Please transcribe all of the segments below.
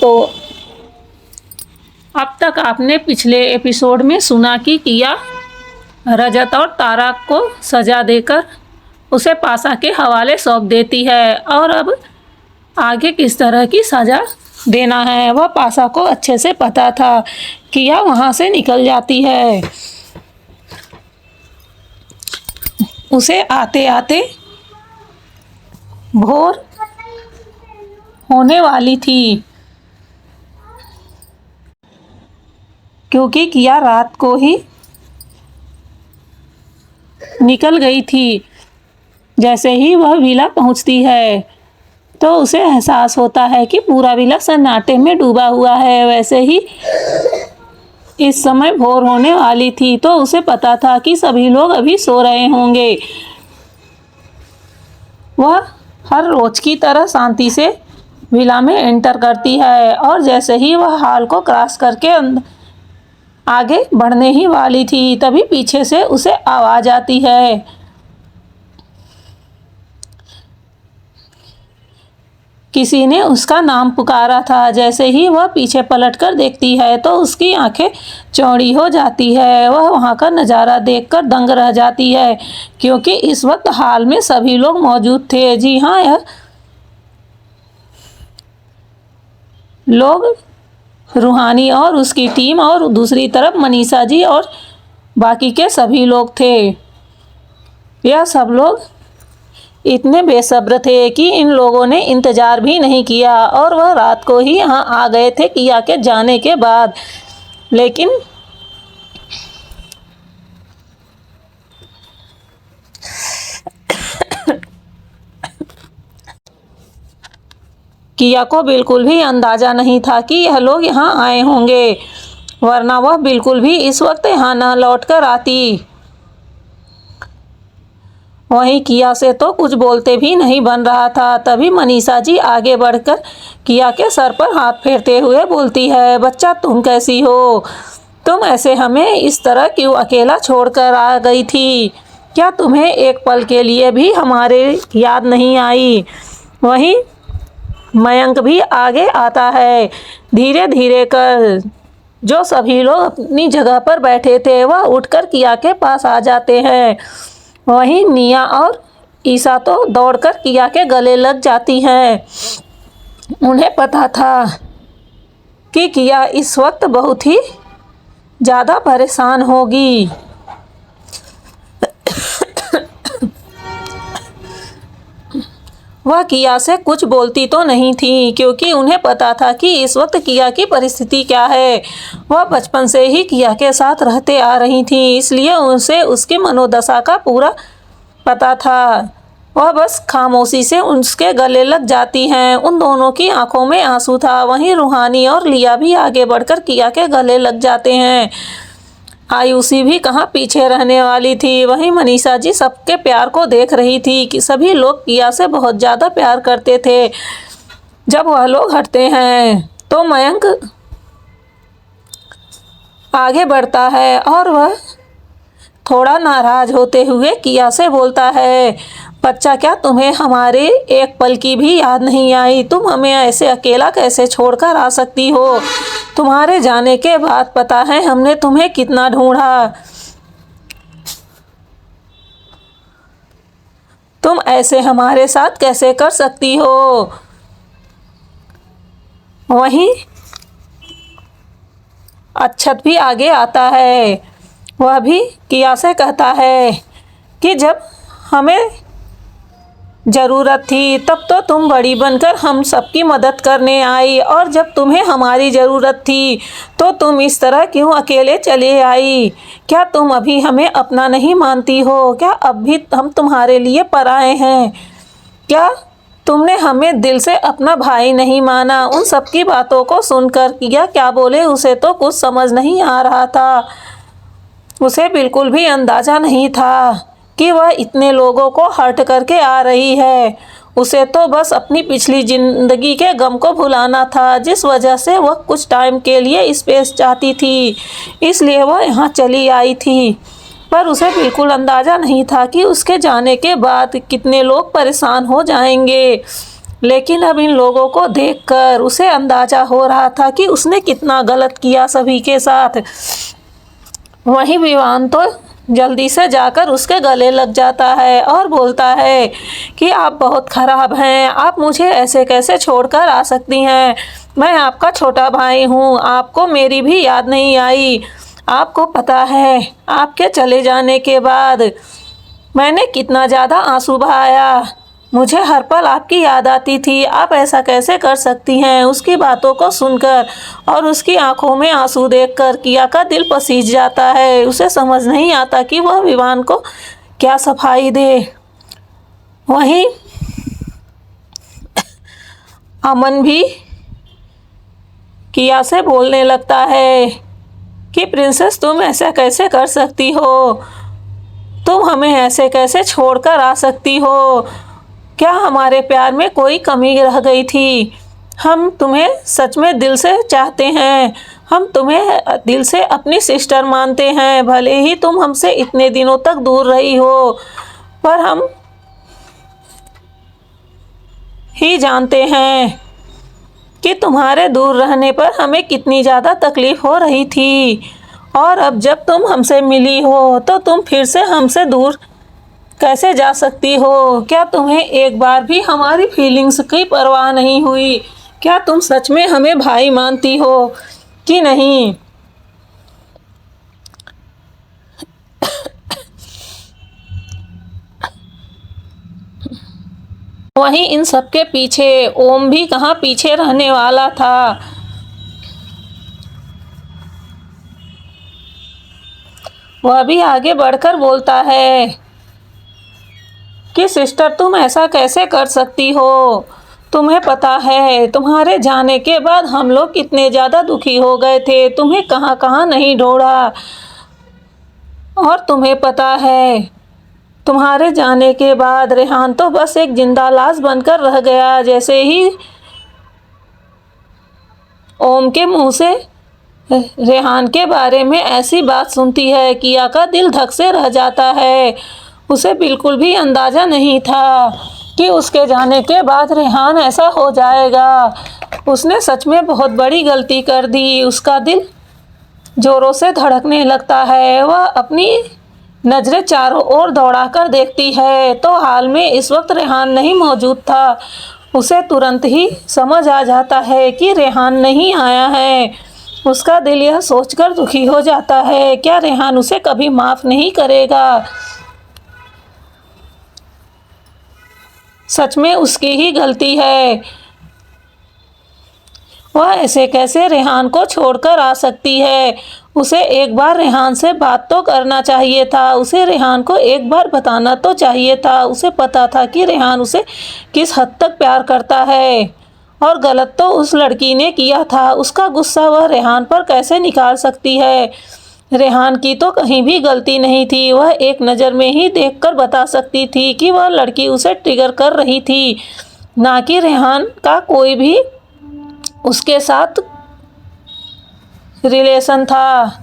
तो अब तक आपने पिछले एपिसोड में सुना कि किया रजत और तारा को सजा देकर उसे पासा के हवाले सौंप देती है, और अब आगे किस तरह की सजा देना है वह पासा को अच्छे से पता था। किया वहाँ से निकल जाती है। उसे आते आते भोर होने वाली थी, क्योंकि किया रात को ही निकल गई थी। जैसे ही वह विला पहुंचती है तो उसे एहसास होता है कि पूरा विला सन्नाटे में डूबा हुआ है। वैसे ही इस समय भोर होने वाली थी, तो उसे पता था कि सभी लोग अभी सो रहे होंगे। वह हर रोज की तरह शांति से विला में एंटर करती है, और जैसे ही वह हॉल को क्रॉस करके आगे बढ़ने ही वाली थी, तभी पीछे से उसे आवाज आती है। किसी ने उसका नाम पुकारा था। जैसे ही वह पीछे पलटकर देखती है तो उसकी आंखें चौड़ी हो जाती है। वह वहां का नज़ारा देखकर दंग रह जाती है, क्योंकि इस वक्त हॉल में सभी लोग मौजूद थे। जी हाँ, यह लोग रूहानी और उसकी टीम, और दूसरी तरफ मनीषा जी और बाकी के सभी लोग थे। यह सब लोग इतने बेसब्र थे कि इन लोगों ने इंतजार भी नहीं किया, और वह रात को ही यहाँ आ गए थे किया के जाने के बाद। लेकिन किया को बिल्कुल भी अंदाजा नहीं था कि यह लोग यहाँ आए होंगे, वरना वह बिल्कुल भी इस वक्त यहाँ न लौट कर आती। वहीं किया से तो कुछ बोलते भी नहीं बन रहा था। तभी मनीषा जी आगे बढ़कर किया के सर पर हाथ फेरते हुए बोलती है, बच्चा तुम कैसी हो? तुम ऐसे हमें इस तरह क्यों अकेला छोड़कर आ गई थी? क्या तुम्हें एक पल के लिए भी हमारे याद नहीं आई? वहीं मयंक भी आगे आता है। धीरे धीरे कर जो सभी लोग अपनी जगह पर बैठे थे वह उठकर किया के पास आ जाते हैं। वहीं निया और ईसा तो दौड़कर किया के गले लग जाती हैं। उन्हें पता था कि किया इस वक्त बहुत ही ज़्यादा परेशान होगी। वह किया से कुछ बोलती तो नहीं थी, क्योंकि उन्हें पता था कि इस वक्त किया की परिस्थिति क्या है। वह बचपन से ही किया के साथ रहते आ रही थी, इसलिए उसे उसकी मनोदशा का पूरा पता था। वह बस खामोशी से उसके गले लग जाती हैं। उन दोनों की आंखों में आंसू था। वहीं रूहानी और लिया भी आगे बढ़कर किया के गले लग जाते हैं। आयुषी भी कहाँ पीछे रहने वाली थी। वहीं मनीषा जी सबके प्यार को देख रही थी कि सभी लोग किया से बहुत ज़्यादा प्यार करते थे। जब वह लोग हटते हैं तो मयंक आगे बढ़ता है, और वह थोड़ा नाराज होते हुए किया से बोलता है, बच्चा क्या तुम्हें हमारे एक पल की भी याद नहीं आई? तुम हमें ऐसे अकेला कैसे छोड़कर आ सकती हो? तुम्हारे जाने के बाद पता है हमने तुम्हें कितना ढूंढा। तुम ऐसे हमारे साथ कैसे कर सकती हो? वहीं अक्षत भी आगे आता है। वह भी किया से कहता है कि जब हमें ज़रूरत थी तब तो तुम बड़ी बनकर हम सबकी मदद करने आई, और जब तुम्हें हमारी ज़रूरत थी तो तुम इस तरह क्यों अकेले चले आई? क्या तुम अभी हमें अपना नहीं मानती हो? क्या अब भी हम तुम्हारे लिए पराए हैं? क्या तुमने हमें दिल से अपना भाई नहीं माना? उन सब की बातों को सुनकर किया क्या बोले उसे तो कुछ समझ नहीं आ रहा था। उसे बिल्कुल भी अंदाज़ा नहीं था कि वह इतने लोगों को हर्ट करके आ रही है। उसे तो बस अपनी पिछली ज़िंदगी के गम को भुलाना था, जिस वजह से वह कुछ टाइम के लिए स्पेस चाहती थी, इसलिए वह यहाँ चली आई थी। पर उसे बिल्कुल अंदाज़ा नहीं था कि उसके जाने के बाद कितने लोग परेशान हो जाएंगे। लेकिन अब इन लोगों को देखकर उसे अंदाजा हो रहा था कि उसने कितना गलत किया सभी के साथ। वहीं विवान तो जल्दी से जाकर उसके गले लग जाता है और बोलता है कि आप बहुत ख़राब हैं, आप मुझे ऐसे कैसे छोड़कर आ सकती हैं। मैं आपका छोटा भाई हूँ, आपको मेरी भी याद नहीं आई। आपको पता है आपके चले जाने के बाद मैंने कितना ज़्यादा आंसू बहाया। मुझे हर पल आपकी याद आती थी। आप ऐसा कैसे कर सकती हैं। उसकी बातों को सुनकर और उसकी आंखों में आंसू देखकर किया का दिल पसीज जाता है। उसे समझ नहीं आता कि वह विवान को क्या सफाई दे। वहीं अमन भी किया से बोलने लगता है कि प्रिंसेस तुम ऐसा कैसे कर सकती हो, तुम हमें ऐसे कैसे छोड़कर आ सकती हो। क्या हमारे प्यार में कोई कमी रह गई थी। हम तुम्हें सच में दिल से चाहते हैं, हम तुम्हें दिल से अपनी सिस्टर मानते हैं। भले ही तुम हमसे इतने दिनों तक दूर रही हो, पर हम ही जानते हैं कि तुम्हारे दूर रहने पर हमें कितनी ज़्यादा तकलीफ़ हो रही थी। और अब जब तुम हमसे मिली हो तो तुम फिर से हमसे दूर कैसे जा सकती हो। क्या तुम्हें एक बार भी हमारी फीलिंग्स की परवाह नहीं हुई। क्या तुम सच में हमें भाई मानती हो कि नहीं। वहीं इन सब के पीछे ओम भी कहाँ पीछे रहने वाला था। वह भी आगे बढ़कर बोलता है कि सिस्टर तुम ऐसा कैसे कर सकती हो। तुम्हें पता है तुम्हारे जाने के बाद हम लोग कितने ज़्यादा दुखी हो गए थे, तुम्हें कहाँ कहाँ नहीं ढूंढा। और तुम्हें पता है तुम्हारे जाने के बाद रेहान तो बस एक जिंदा लाश बनकर रह गया। जैसे ही ओम के मुंह से रेहान के बारे में ऐसी बात सुनती है किया का दिल धक से रह जाता है। उसे बिल्कुल भी अंदाज़ा नहीं था कि उसके जाने के बाद रेहान ऐसा हो जाएगा। उसने सच में बहुत बड़ी गलती कर दी। उसका दिल ज़ोरों से धड़कने लगता है। वह अपनी नज़रें चारों ओर दौड़ाकर देखती है तो हाल में इस वक्त रेहान नहीं मौजूद था। उसे तुरंत ही समझ आ जाता है कि रेहान नहीं आया है। उसका दिल यह सोचकर दुखी हो जाता है क्या रेहान उसे कभी माफ़ नहीं करेगा। सच में उसकी ही गलती है। वह ऐसे कैसे रेहान को छोड़कर आ सकती है। उसे एक बार रेहान से बात तो करना चाहिए था। उसे रेहान को एक बार बताना तो चाहिए था। उसे पता था कि रेहान उसे किस हद तक प्यार करता है। और गलत तो उस लड़की ने किया था। उसका गुस्सा वह रेहान पर कैसे निकाल सकती है। रेहान की तो कहीं भी गलती नहीं थी। वह एक नज़र में ही देखकर बता सकती थी कि वह लड़की उसे ट्रिगर कर रही थी, ना कि रेहान का कोई भी उसके साथ रिलेशन था।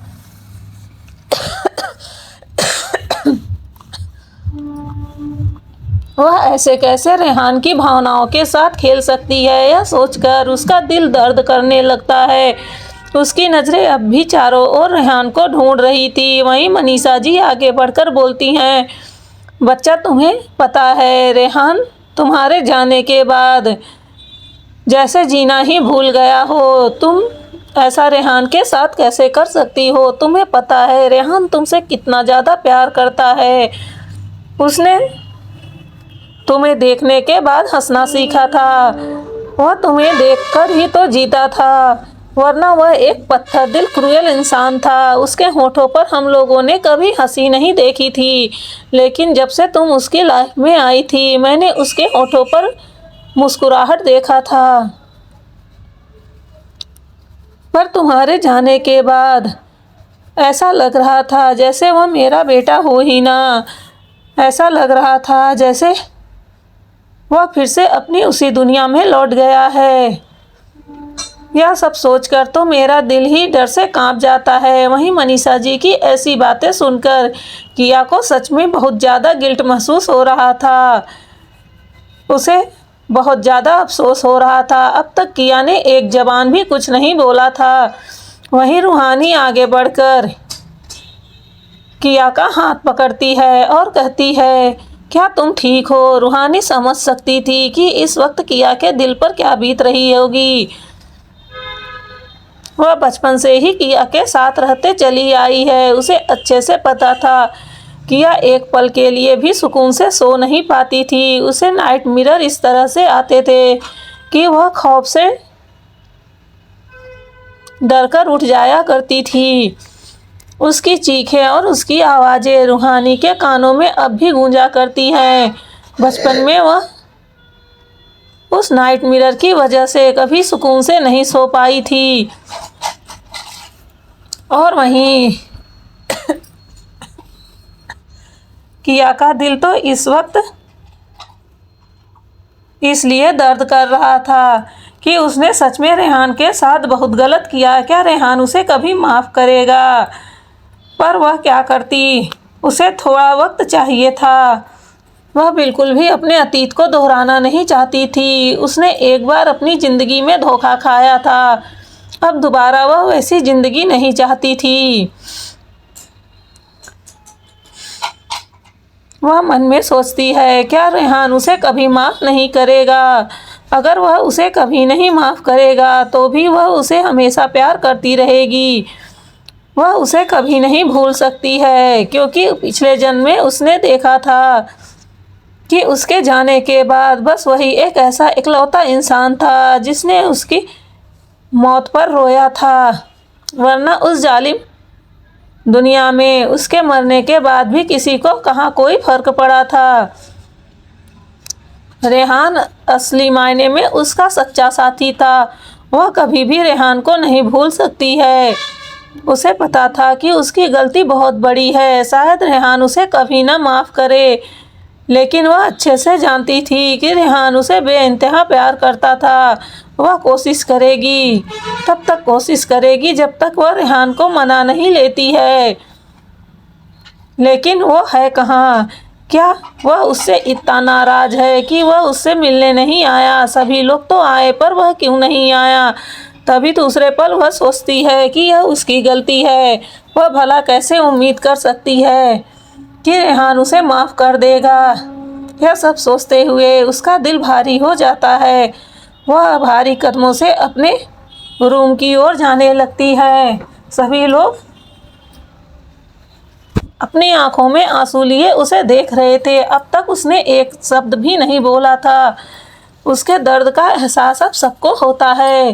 वह ऐसे कैसे रेहान की भावनाओं के साथ खेल सकती है। यह सोचकर उसका दिल दर्द करने लगता है। उसकी नज़रें अब भी चारों ओर रेहान को ढूंढ रही थी। वहीं मनीषा जी आगे बढ़कर बोलती हैं, बच्चा तुम्हें पता है रेहान तुम्हारे जाने के बाद जैसे जीना ही भूल गया हो। तुम ऐसा रेहान के साथ कैसे कर सकती हो। तुम्हें पता है रेहान तुमसे कितना ज़्यादा प्यार करता है। उसने तुम्हें देखने के बाद हंसना सीखा था। वह तुम्हें देखकर ही तो जीता था, वरना वह एक पत्थर दिल क्रूएल इंसान था। उसके होठों पर हम लोगों ने कभी हंसी नहीं देखी थी, लेकिन जब से तुम उसकी लाइफ में आई थी मैंने उसके होठों पर मुस्कुराहट देखा था। पर तुम्हारे जाने के बाद ऐसा लग रहा था जैसे वह मेरा बेटा हो ही ना। ऐसा लग रहा था जैसे वह फिर से अपनी उसी दुनिया में लौट गया है। यह सब सोचकर तो मेरा दिल ही डर से कांप जाता है। वहीं मनीषा जी की ऐसी बातें सुनकर किया को सच में बहुत ज़्यादा गिल्ट महसूस हो रहा था। उसे बहुत ज़्यादा अफसोस हो रहा था। अब तक किया ने एक जबान भी कुछ नहीं बोला था। वहीं रूहानी आगे बढ़कर किया का हाथ पकड़ती है और कहती है, क्या तुम ठीक हो? रूहानी समझ सकती थी कि इस वक्त किया के दिल पर क्या बीत रही होगी। वह बचपन से ही किया के साथ रहते चली आई है। उसे अच्छे से पता था किया एक पल के लिए भी सुकून से सो नहीं पाती थी। उसे नाइट मिरर इस तरह से आते थे कि वह खौफ से डरकर उठ जाया करती थी। उसकी चीखें और उसकी आवाज़ें रूहानी के कानों में अब भी गूंजा करती हैं। बचपन में वह उस नाइट मिरर की वजह से कभी सुकून से नहीं सो पाई थी। और वहीं किया का दिल तो इस वक्त इसलिए दर्द कर रहा था कि उसने सच में रेहान के साथ बहुत गलत किया। क्या रेहान उसे कभी माफ़ करेगा? पर वह क्या करती? उसे थोड़ा वक्त चाहिए था। वह बिल्कुल भी अपने अतीत को दोहराना नहीं चाहती थी। उसने एक बार अपनी ज़िंदगी में धोखा खाया था। अब दोबारा वह वैसी ज़िंदगी नहीं चाहती थी। वह मन में सोचती है, क्या रेहान उसे कभी माफ़ नहीं करेगा? अगर वह उसे कभी नहीं माफ़ करेगा तो भी वह उसे हमेशा प्यार करती रहेगी। वह उसे कभी नहीं भूल सकती है, क्योंकि पिछले जन्म में उसने देखा था कि उसके जाने के बाद बस वही एक ऐसा इकलौता इंसान था जिसने उसकी मौत पर रोया था। वरना उस जालिम दुनिया में उसके मरने के बाद भी किसी को कहाँ कोई फ़र्क पड़ा था। रेहान असली मायने में उसका सच्चा साथी था। वह कभी भी रेहान को नहीं भूल सकती है। उसे पता था कि उसकी गलती बहुत बड़ी है। शायद रेहान उसे कभी ना माफ़ करे, लेकिन वह अच्छे से जानती थी कि रेहान उसे बेइंतहा प्यार करता था। वह कोशिश करेगी, तब तक कोशिश करेगी जब तक वह रेहान को मना नहीं लेती है। लेकिन वो है कहाँ? क्या वह उससे इतना नाराज़ है कि वह उससे मिलने नहीं आया? सभी लोग तो आए, पर वह क्यों नहीं आया? तभी दूसरे पल वह सोचती है कि यह उसकी गलती है। वह भला कैसे उम्मीद कर सकती है कि रेहान उसे माफ़ कर देगा? यह सब सोचते हुए उसका दिल भारी हो जाता है। वह भारी कदमों से अपने रूम की ओर जाने लगती है। सभी लोग अपनी आंखों में आंसू लिए उसे देख रहे थे। अब तक उसने एक शब्द भी नहीं बोला था। उसके दर्द का एहसास अब सबको होता है।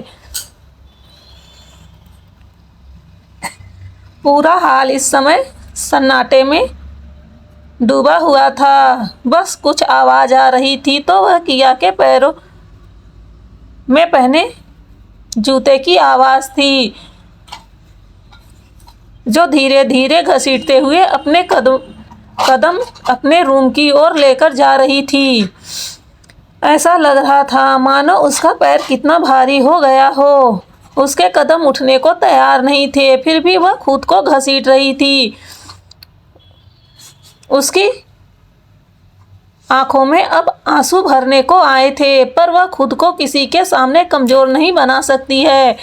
पूरा हाल इस समय सन्नाटे में डूबा हुआ था। बस कुछ आवाज़ आ रही थी तो वह किया के पैरों में पहने जूते की आवाज़ थी, जो धीरे धीरे घसीटते हुए अपने कदम अपने रूम की ओर लेकर जा रही थी। ऐसा लग रहा था मानो उसका पैर कितना भारी हो गया हो। उसके कदम उठने को तैयार नहीं थे, फिर भी वह खुद को घसीट रही थी। उसकी आंखों में अब आंसू भरने को आए थे, पर वह खुद को किसी के सामने कमज़ोर नहीं बना सकती है।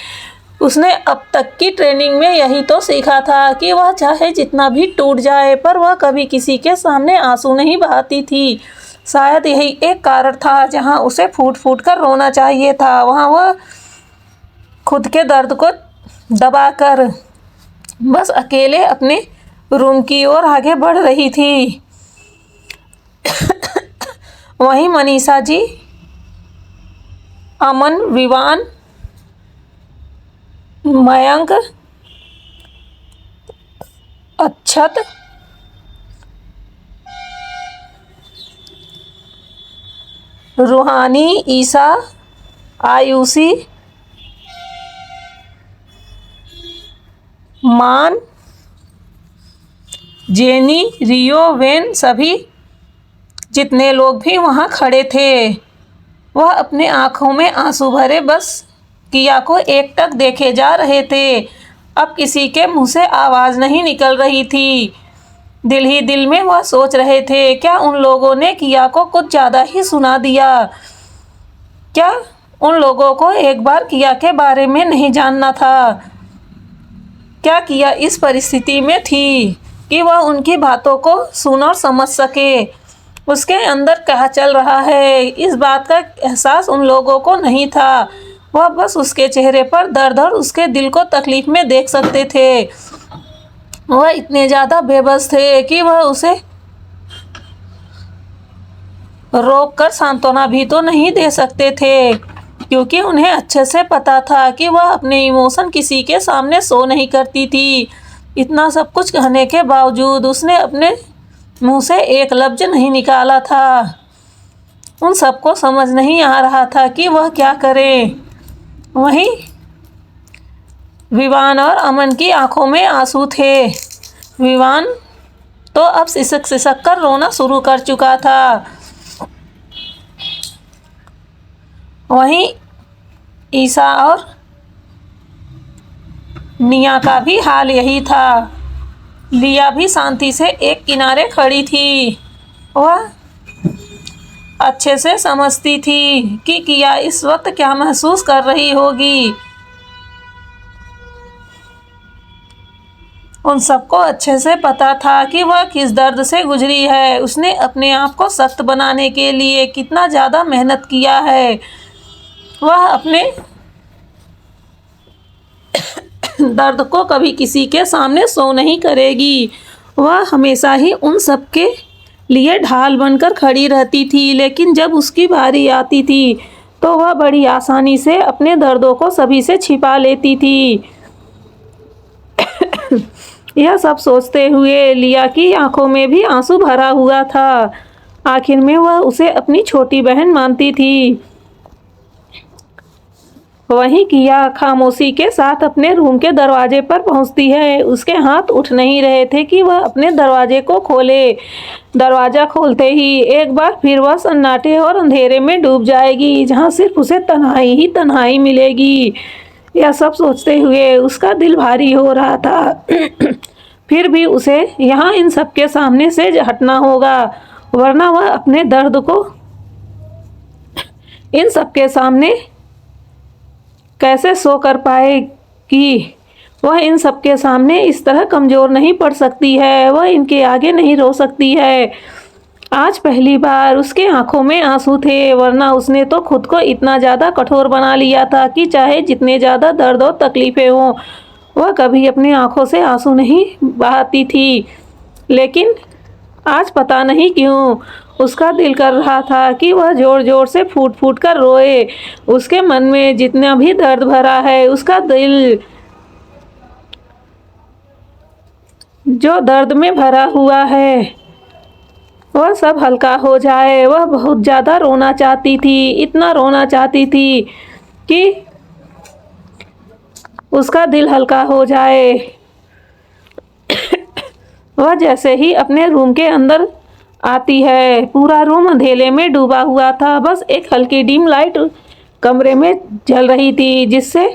उसने अब तक की ट्रेनिंग में यही तो सीखा था कि वह चाहे जितना भी टूट जाए, पर वह कभी किसी के सामने आंसू नहीं बहाती थी। शायद यही एक कारण था जहां उसे फूट फूट कर रोना चाहिए था। वहां वह खुद के दर्द को दबाकर बस अकेले अपने रूम की ओर आगे बढ़ रही थी। वहीं मनीषा जी, अमन, विवान, मयंक, अक्षत, रूहानी, ईसा, आयुषी, मान, जेनी, रियो, वेन, सभी जितने लोग भी वहाँ खड़े थे, वह अपने आँखों में आंसू भरे बस किया को एकटक देखे जा रहे थे। अब किसी के मुंह से आवाज़ नहीं निकल रही थी। दिल ही दिल में वह सोच रहे थे, क्या उन लोगों ने किया को कुछ ज़्यादा ही सुना दिया? क्या उन लोगों को एक बार किया के बारे में नहीं जानना था? क्या किया इस परिस्थिति में थी कि वह उनकी बातों को सुन और समझ सके? उसके अंदर क्या चल रहा है, इस बात का एहसास उन लोगों को नहीं था। वह बस उसके चेहरे पर दर्द और उसके दिल को तकलीफ में देख सकते थे। वह इतने ज़्यादा बेबस थे कि वह उसे रोक कर सांत्वना भी तो नहीं दे सकते थे, क्योंकि उन्हें अच्छे से पता था कि वह अपने इमोशन किसी के सामने शो नहीं करती थी। इतना सब कुछ कहने के बावजूद उसने अपने मुंह से एक लफ्ज नहीं निकाला था। उन सबको समझ नहीं आ रहा था कि वह क्या करे। वहीं विवान और अमन की आंखों में आंसू थे। विवान तो अब सिसक सिसक कर रोना शुरू कर चुका था। वहीं ईशा और निया का भी हाल यही था। लिया भी शांति से एक किनारे खड़ी थी। वह अच्छे से समझती थी कि किया इस वक्त क्या महसूस कर रही होगी। उन सबको अच्छे से पता था कि वह किस दर्द से गुजरी है। उसने अपने आप को सख्त बनाने के लिए कितना ज़्यादा मेहनत किया है। वह अपने दर्द को कभी किसी के सामने शो नहीं करेगी। वह हमेशा ही उन सब के लिए ढाल बनकर खड़ी रहती थी, लेकिन जब उसकी बारी आती थी तो वह बड़ी आसानी से अपने दर्दों को सभी से छिपा लेती थी। यह सब सोचते हुए लिया की आंखों में भी आंसू भरा हुआ था। आखिर में वह उसे अपनी छोटी बहन मानती थी। वहीं किया खामोशी के साथ अपने रूम के दरवाजे पर पहुंचती है। उसके हाथ उठ नहीं रहे थे कि वह अपने दरवाजे को खोले। दरवाज़ा खोलते ही एक बार फिर वह सन्नाटे और अंधेरे में डूब जाएगी, जहां सिर्फ उसे तन्हाई ही तन्हाई मिलेगी। यह सब सोचते हुए उसका दिल भारी हो रहा था। फिर भी उसे यहाँ इन सबके सामने से हटना होगा, वरना वह अपने दर्द को इन सबके सामने कैसे सो कर पाएगी। वह इन सबके सामने इस तरह कमज़ोर नहीं पड़ सकती है। वह इनके आगे नहीं रो सकती है। आज पहली बार उसके आंखों में आंसू थे, वरना उसने तो खुद को इतना ज़्यादा कठोर बना लिया था कि चाहे जितने ज़्यादा दर्द और तकलीफ़ें हों, वह कभी अपनी आंखों से आंसू नहीं बहाती थी। लेकिन आज पता नहीं क्यों उसका दिल कर रहा था कि वह ज़ोर ज़ोर से फूट फूट कर रोए। उसके मन में जितना भी दर्द भरा है, उसका दिल जो दर्द में भरा हुआ है, वह सब हल्का हो जाए। वह बहुत ज़्यादा रोना चाहती थी, इतना रोना चाहती थी कि उसका दिल हल्का हो जाए। वह जैसे ही अपने रूम के अंदर आती है, पूरा रूम अंधेरे में डूबा हुआ था। बस एक हल्की डिम लाइट कमरे में जल रही थी, जिससे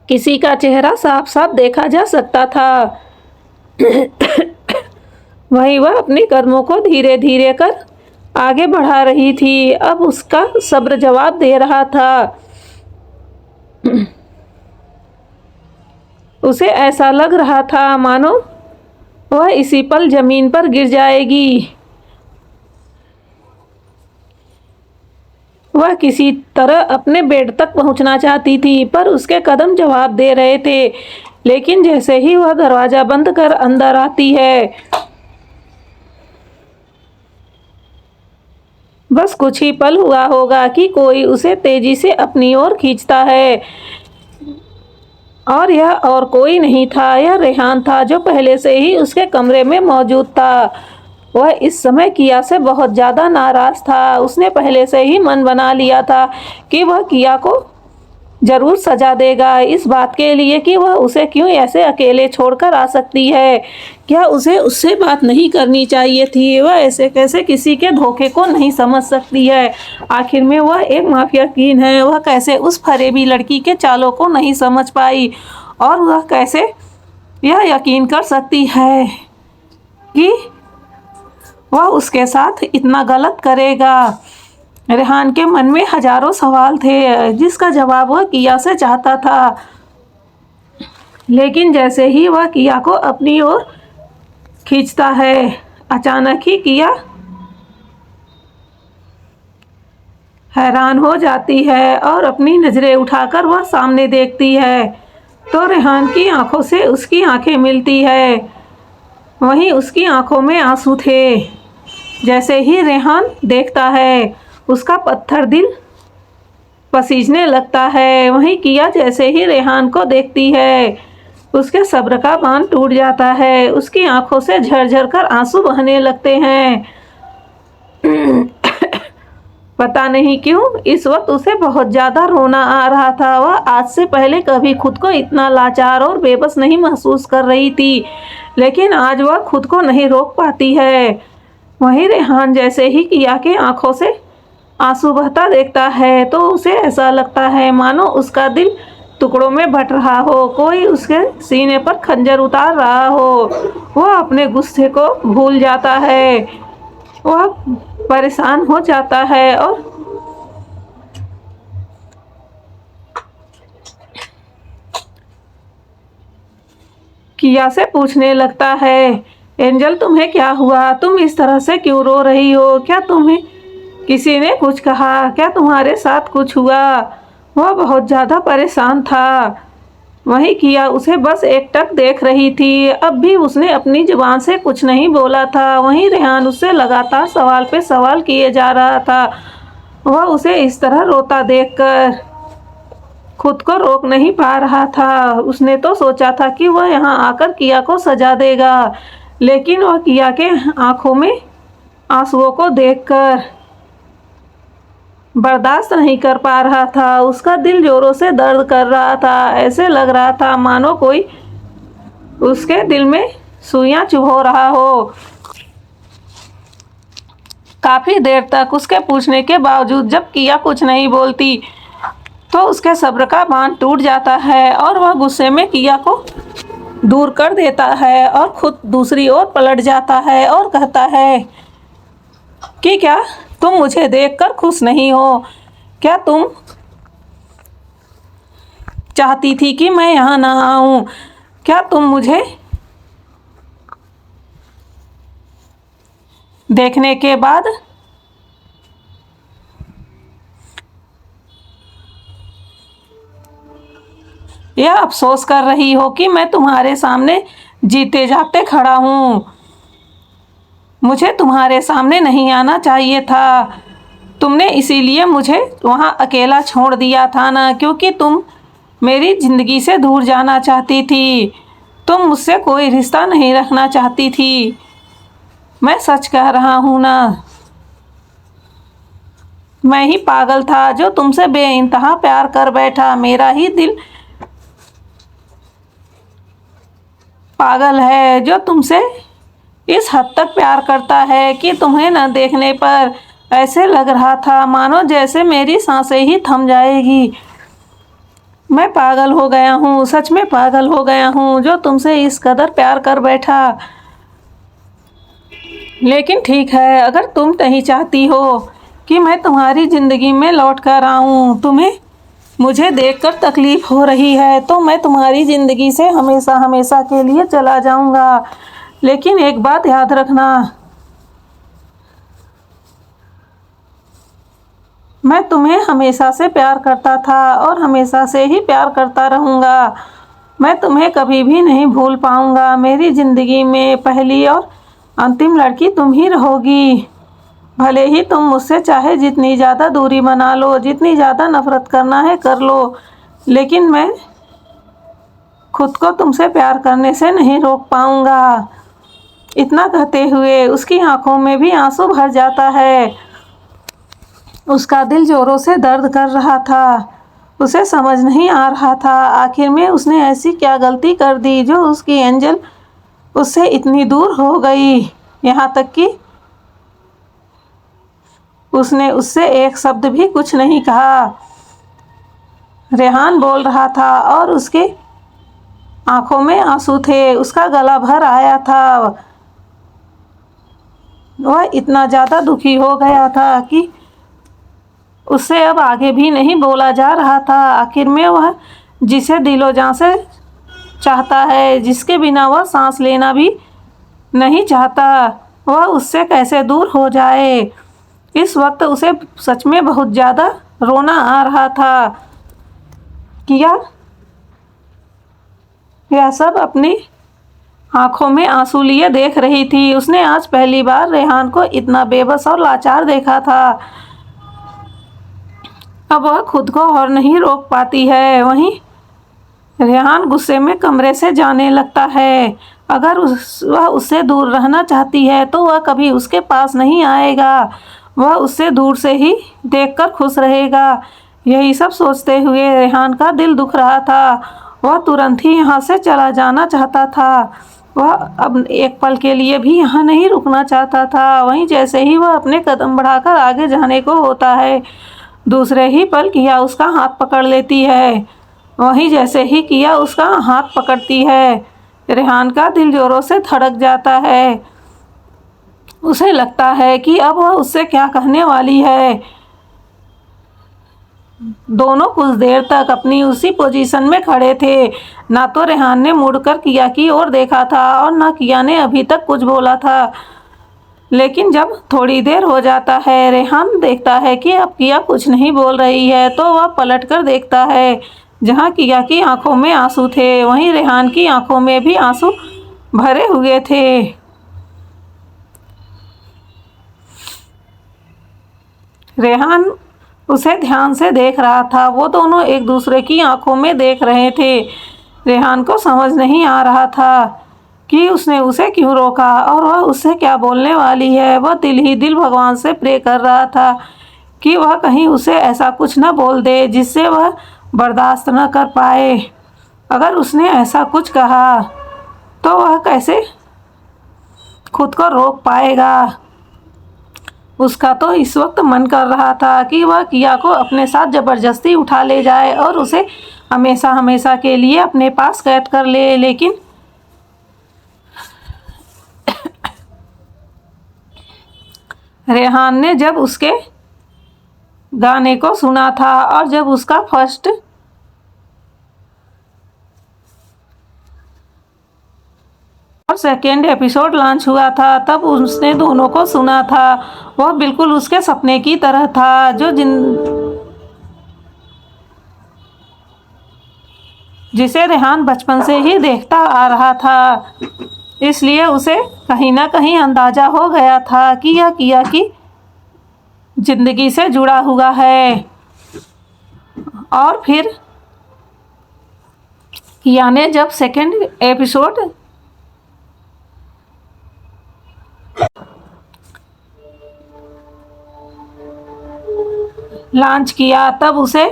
किसी का चेहरा साफ साफ देखा जा सकता था। वहीं वह अपने कदमों को धीरे धीरे कर आगे बढ़ा रही थी। अब उसका सब्र जवाब दे रहा था। उसे ऐसा लग रहा था मानो वह इसी पल जमीन पर गिर जाएगी। वह किसी तरह अपने बेड तक पहुंचना चाहती थी, पर उसके कदम जवाब दे रहे थे। लेकिन जैसे ही वह दरवाज़ा बंद कर अंदर आती है, बस कुछ ही पल हुआ होगा कि कोई उसे तेजी से अपनी ओर खींचता है, और यह और कोई नहीं था, यह रेहान था, जो पहले से ही उसके कमरे में मौजूद था। वह इस समय किया से बहुत ज़्यादा नाराज़ था। उसने पहले से ही मन बना लिया था कि वह किया को ज़रूर सजा देगा, इस बात के लिए कि वह उसे क्यों ऐसे अकेले छोड़कर आ सकती है। क्या उसे उससे बात नहीं करनी चाहिए थी? वह ऐसे कैसे किसी के धोखे को नहीं समझ सकती है? आखिर में वह एक माफिया क्वीन है। वह कैसे उस फरेबी लड़की के चालों को नहीं समझ पाई, और वह कैसे यह यकीन कर सकती है कि वह उसके साथ इतना गलत करेगा। रेहान के मन में हजारों सवाल थे जिसका जवाब वह किया से चाहता था। लेकिन जैसे ही वह किया को अपनी ओर खींचता है, अचानक ही किया हैरान हो जाती है और अपनी नज़रें उठाकर वह सामने देखती है तो रेहान की आंखों से उसकी आंखें मिलती है। वहीं उसकी आंखों में आंसू थे। जैसे ही रेहान देखता है उसका पत्थर दिल पसीजने लगता है। वहीं किया जैसे ही रेहान को देखती है उसके सब्र का बांध टूट जाता है। उसकी आंखों से झरझर कर आंसू बहने लगते हैं। पता नहीं क्यों इस वक्त उसे बहुत ज़्यादा रोना आ रहा था। वह आज से पहले कभी खुद को इतना लाचार और बेबस नहीं महसूस कर रही थी, लेकिन आज वह खुद को नहीं रोक पाती है। वहीं रेहान जैसे ही किया के आंखों से आंसू बहता देखता है तो उसे ऐसा लगता है मानो उसका दिल टुकड़ों में बट रहा हो, कोई उसके सीने पर खंजर उतार रहा हो। वह अपने गुस्से को भूल जाता है, वह परेशान हो जाता है और किया से पूछने लगता है, एंजल तुम्हें क्या हुआ? तुम इस तरह से क्यों रो रही हो? क्या तुम्हें किसी ने कुछ कहा? क्या तुम्हारे साथ कुछ हुआ? वह बहुत ज़्यादा परेशान था। वही किया उसे बस एकटक देख रही थी। अब भी उसने अपनी जुबान से कुछ नहीं बोला था। वहीं रेहान उससे लगातार सवाल पे सवाल किए जा रहा था। वह उसे इस तरह रोता देखकर खुद को रोक नहीं पा रहा था। उसने तो सोचा था कि वह यहाँ आकर किया को सजा देगा, लेकिन वह किया के आंखों में आंसुओं को देखकर बर्दाश्त नहीं कर पा रहा था। उसका दिल जोरों से दर्द कर रहा था। ऐसे लग रहा था मानो कोई उसके दिल में सुइयां चुभो रहा हो। काफी देर तक उसके पूछने के बावजूद जब किया कुछ नहीं बोलती तो उसके सब्र का बांध टूट जाता है और वह गुस्से में किया को दूर कर देता है और खुद दूसरी ओर पलट जाता है और कहता है कि क्या तुम मुझे देखकर खुश नहीं हो? क्या तुम चाहती थी कि मैं यहाँ ना आऊँ? क्या तुम मुझे देखने के बाद यह अफसोस कर रही हो कि मैं तुम्हारे सामने जीते जागते खड़ा हूँ? मुझे तुम्हारे सामने नहीं आना चाहिए था। तुमने इसीलिए मुझे वहाँ अकेला छोड़ दिया था ना, क्योंकि तुम मेरी ज़िंदगी से दूर जाना चाहती थी। तुम मुझसे कोई रिश्ता नहीं रखना चाहती थी। मैं सच कह रहा हूँ ना, मैं ही पागल था जो तुमसे बेइंतहा प्यार कर बैठा। मेरा ही दिल पागल है जो तुमसे इस हद तक प्यार करता है कि तुम्हें न देखने पर ऐसे लग रहा था मानो जैसे मेरी सांसें ही थम जाएगी। मैं पागल हो गया हूँ, सच में पागल हो गया हूँ जो तुमसे इस कदर प्यार कर बैठा। लेकिन ठीक है, अगर तुम नहीं चाहती हो कि मैं तुम्हारी ज़िंदगी में लौट कर आऊँ, तुम्हें मुझे देखकर तकलीफ़ हो रही है, तो मैं तुम्हारी ज़िंदगी से हमेशा हमेशा के लिए चला जाऊँगा। लेकिन एक बात याद रखना, मैं तुम्हें हमेशा से प्यार करता था और हमेशा से ही प्यार करता रहूँगा। मैं तुम्हें कभी भी नहीं भूल पाऊँगा। मेरी ज़िंदगी में पहली और अंतिम लड़की तुम ही रहोगी। भले ही तुम मुझसे चाहे जितनी ज़्यादा दूरी बना लो, जितनी ज़्यादा नफ़रत करना है कर लो, लेकिन मैं खुद को तुमसे प्यार करने से नहीं रोक पाऊँगा। इतना कहते हुए उसकी आंखों में भी आंसू भर जाता है। उसका दिल जोरों से दर्द कर रहा था। उसे समझ नहीं आ रहा था आखिर में उसने ऐसी क्या गलती कर दी जो उसकी एंजल उससे इतनी दूर हो गई। यहाँ तक कि उसने उससे एक शब्द भी कुछ नहीं कहा। रेहान बोल रहा था और उसके आंखों में आंसू थे। उसका गला भर आया था। वह इतना ज़्यादा दुखी हो गया था कि उससे अब आगे भी नहीं बोला जा रहा था। आखिर में वह जिसे दिलो जान से चाहता है, जिसके बिना वह सांस लेना भी नहीं चाहता, वह उससे कैसे दूर हो जाए। इस वक्त उसे सच में बहुत ज़्यादा रोना आ रहा था। किया यह सब अपनी आंखों में आंसू लिए देख रही थी। उसने आज पहली बार रेहान को इतना बेबस और लाचार देखा था। अब वह खुद को और नहीं रोक पाती है। वहीं रेहान गुस्से में कमरे से जाने लगता है। अगर वह उससे दूर रहना चाहती है तो वह कभी उसके पास नहीं आएगा। वह उससे दूर से ही देखकर खुश रहेगा। यही सब सोचते हुए रेहान का दिल दुख रहा था। वह तुरंत ही यहाँ से चला जाना चाहता था। वह अब एक पल के लिए भी यहाँ नहीं रुकना चाहता था। वहीं जैसे ही वह अपने कदम बढ़ाकर आगे जाने को होता है, दूसरे ही पल किया उसका हाथ पकड़ लेती है। वहीं जैसे ही किया उसका हाथ पकड़ती है, रेहान का दिल जोरों से धड़क जाता है। उसे लगता है कि अब वह उससे क्या कहने वाली है। दोनों कुछ देर तक अपनी उसी पोजीशन में खड़े थे। ना तो रेहान ने मुड़कर किया की ओर देखा था और ना किया ने अभी तक कुछ बोला था। लेकिन जब थोड़ी देर हो जाता है, रेहान देखता है कि अब किया कुछ नहीं बोल रही है, तो वह पलट कर देखता है। जहाँ किया की आंखों में आंसू थे, वहीं रेहान की आंखों में भी आंसू भरे हुए थे। रेहान उसे ध्यान से देख रहा था। वो दोनों एक दूसरे की आंखों में देख रहे थे। रेहान को समझ नहीं आ रहा था कि उसने उसे क्यों रोका और वह उससे क्या बोलने वाली है। वह दिल ही दिल भगवान से प्रे कर रहा था कि वह कहीं उसे ऐसा कुछ न बोल दे जिससे वह बर्दाश्त न कर पाए। अगर उसने ऐसा कुछ कहा तो वह कैसे खुद को रोक पाएगा। उसका तो इस वक्त मन कर रहा था कि वह किया को अपने साथ ज़बरदस्ती उठा ले जाए और उसे हमेशा हमेशा के लिए अपने पास कैद कर ले। लेकिन रेहान ने जब उसके गाने को सुना था और जब उसका फर्स्ट और सेकेंड एपिसोड लॉन्च हुआ था, तब उसने दोनों को सुना था। वह बिल्कुल उसके सपने की तरह था, जिसे रेहान बचपन से ही देखता आ रहा था। इसलिए उसे कहीं ना कहीं अंदाजा हो गया था कि यह किया की जिंदगी से जुड़ा हुआ है। और फिर किया ने जब सेकेंड एपिसोड लॉन्च किया, तब उसे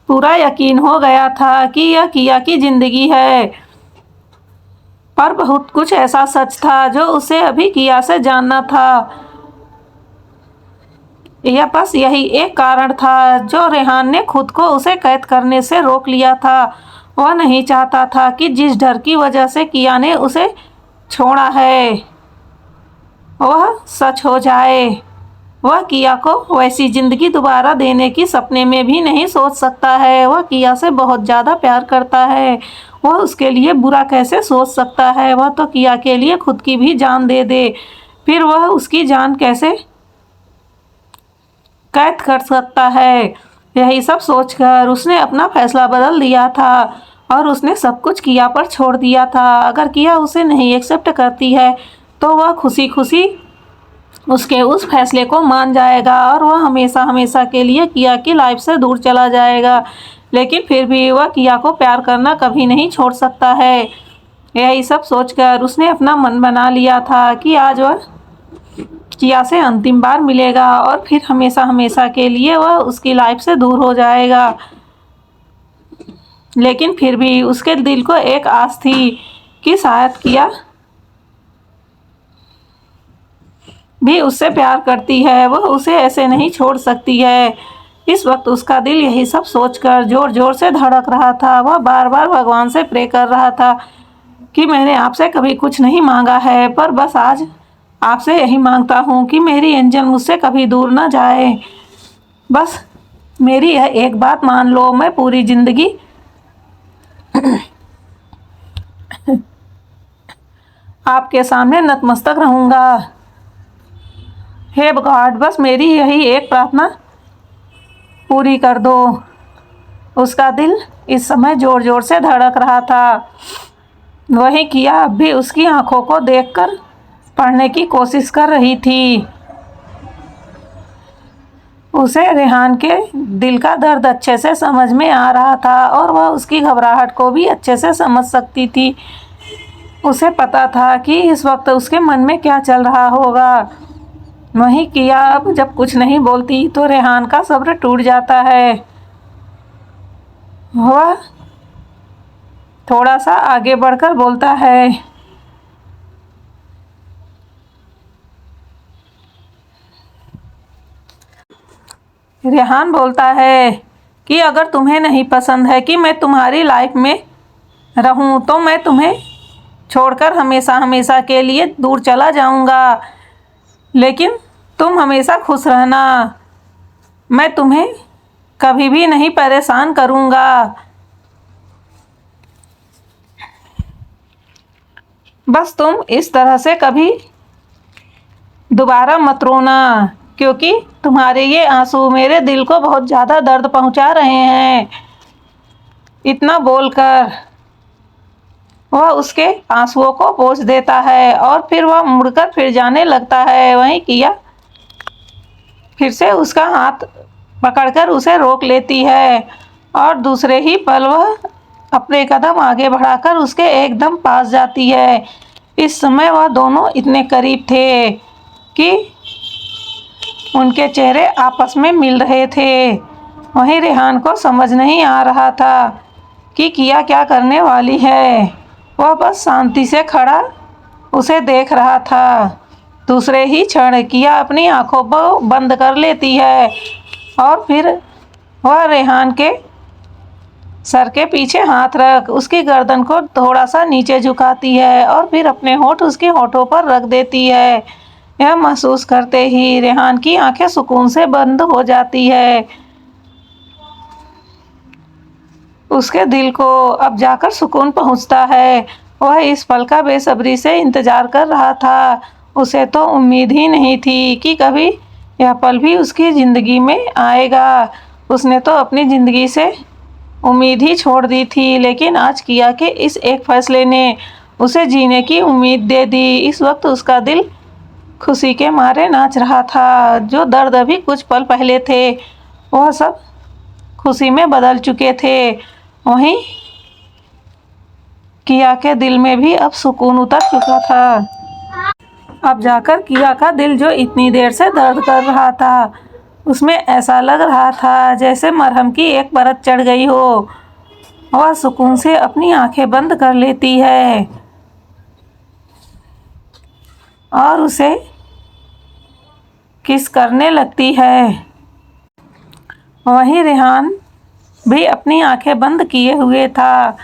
पूरा यकीन हो गया था कि यह किया की जिंदगी है। पर बहुत कुछ ऐसा सच था जो उसे अभी किया से जानना था। यह बस यही एक कारण था जो रेहान ने खुद को उसे कैद करने से रोक लिया था। वह नहीं चाहता था कि जिस डर की वजह से किया ने उसे छोड़ा है वह सच हो जाए। वह किया को वैसी ज़िंदगी दोबारा देने की सपने में भी नहीं सोच सकता है। वह किया से बहुत ज़्यादा प्यार करता है। वह उसके लिए बुरा कैसे सोच सकता है। वह तो किया के लिए खुद की भी जान दे दे, फिर वह उसकी जान कैसे कैद कर सकता है। यही सब सोचकर उसने अपना फैसला बदल दिया था और उसने सब कुछ किया पर छोड़ दिया था। अगर किया उसे नहीं एक्सेप्ट करती है तो वह खुशी खुशी उसके उस फैसले को मान जाएगा और वह हमेशा हमेशा के लिए किया की लाइफ से दूर चला जाएगा। लेकिन फिर भी वह किया को प्यार करना कभी नहीं छोड़ सकता है। यही सब सोचकर उसने अपना मन बना लिया था कि आज वह किया से अंतिम बार मिलेगा और फिर हमेशा हमेशा के लिए वह उसकी लाइफ से दूर हो जाएगा। लेकिन फिर भी उसके दिल को एक आस थी कि शायद किया भी उससे प्यार करती है, वह उसे ऐसे नहीं छोड़ सकती है। इस वक्त उसका दिल यही सब सोचकर जोर जोर से धड़क रहा था। वह बार बार भगवान से प्रे कर रहा था कि मैंने आपसे कभी कुछ नहीं मांगा है, पर बस आज आपसे यही मांगता हूँ कि मेरी एंजल मुझसे कभी दूर ना जाए। बस मेरी यह एक बात मान लो, मैं पूरी जिंदगी आपके सामने नतमस्तक रहूंगा। हे गॉड, बस मेरी यही एक प्रार्थना पूरी कर दो। उसका दिल इस समय जोर जोर से धड़क रहा था। वही किया अब भी उसकी आंखों को देखकर पढ़ने की कोशिश कर रही थी। उसे रेहान के दिल का दर्द अच्छे से समझ में आ रहा था और वह उसकी घबराहट को भी अच्छे से समझ सकती थी। उसे पता था कि इस वक्त उसके मन में क्या चल रहा होगा। वही किया अब जब कुछ नहीं बोलती तो रेहान का सब्र टूट जाता है। वह थोड़ा सा आगे बढ़कर बोलता है, रेहान बोलता है कि अगर तुम्हें नहीं पसंद है कि मैं तुम्हारी लाइफ में रहूं तो मैं तुम्हें छोड़कर हमेशा हमेशा के लिए दूर चला जाऊंगा, लेकिन तुम हमेशा खुश रहना। मैं तुम्हें कभी भी नहीं परेशान करूंगा। बस तुम इस तरह से कभी दोबारा मत रोना, क्योंकि तुम्हारे ये आंसू मेरे दिल को बहुत ज़्यादा दर्द पहुंचा रहे हैं। इतना बोलकर वह उसके आंसुओं को पोंछ देता है और फिर वह मुड़कर फिर जाने लगता है। वहीं किया फिर से उसका हाथ पकड़कर उसे रोक लेती है और दूसरे ही पल वह अपने कदम आगे बढ़ाकर उसके एकदम पास जाती है। इस समय वह दोनों इतने करीब थे कि उनके चेहरे आपस में मिल रहे थे। वहीं रेहान को समझ नहीं आ रहा था कि किया क्या करने वाली है। वह बस शांति से खड़ा उसे देख रहा था। दूसरे ही क्षण किया अपनी आंखों को बंद कर लेती है और फिर वह रेहान के सर के पीछे हाथ रख उसकी गर्दन को थोड़ा सा नीचे झुकाती है और फिर अपने होंठ उसके होठों पर रख देती है। यह महसूस करते ही रेहान की आंखें सुकून से बंद हो जाती है। उसके दिल को अब जाकर सुकून पहुंचता है। वह इस पल का बेसब्री से इंतजार कर रहा था। उसे तो उम्मीद ही नहीं थी कि कभी यह पल भी उसकी ज़िंदगी में आएगा। उसने तो अपनी ज़िंदगी से उम्मीद ही छोड़ दी थी, लेकिन आज किया कि इस एक फैसले ने उसे जीने की उम्मीद दे दी। इस वक्त उसका दिल खुशी के मारे नाच रहा था। जो दर्द अभी कुछ पल पहले थे वह सब खुशी में बदल चुके थे। वहीं किया के दिल में भी अब सुकून उतर चुका था। अब जाकर किया का दिल जो इतनी देर से दर्द कर रहा था उसमें ऐसा लग रहा था जैसे मरहम की एक परत चढ़ गई हो। वह सुकून से अपनी आंखें बंद कर लेती है और उसे किस करने लगती है। वहीं रेहान भी अपनी आंखें बंद किए हुए था।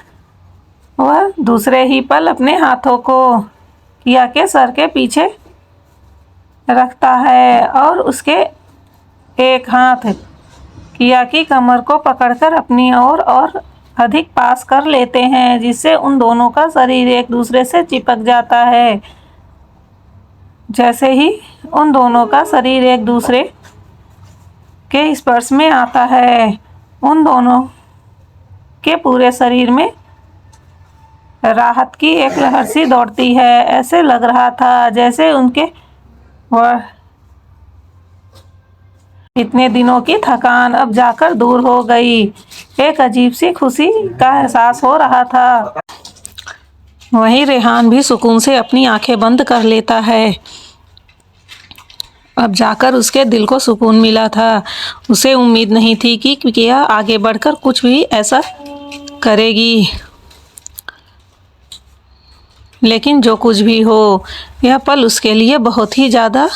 वह दूसरे ही पल अपने हाथों को किया के सर के पीछे रखता है और उसके एक हाथ किया की कमर को पकड़कर अपनी ओर और अधिक पास कर लेते हैं, जिससे उन दोनों का शरीर एक दूसरे से चिपक जाता है। जैसे ही उन दोनों का शरीर एक दूसरे के स्पर्श में आता है उन दोनों के पूरे शरीर में राहत की एक लहर सी दौड़ती है। ऐसे लग रहा था जैसे उनके वह इतने दिनों की थकान अब जाकर दूर हो गई। एक अजीब सी खुशी का एहसास हो रहा था। वहीं रेहान भी सुकून से अपनी आंखें बंद कर लेता है। अब जाकर उसके दिल को सुकून मिला था। उसे उम्मीद नहीं थी कि किया आगे बढ़कर कुछ भी ऐसा करेगी, लेकिन जो कुछ भी हो यह पल उसके लिए बहुत ही ज़्यादा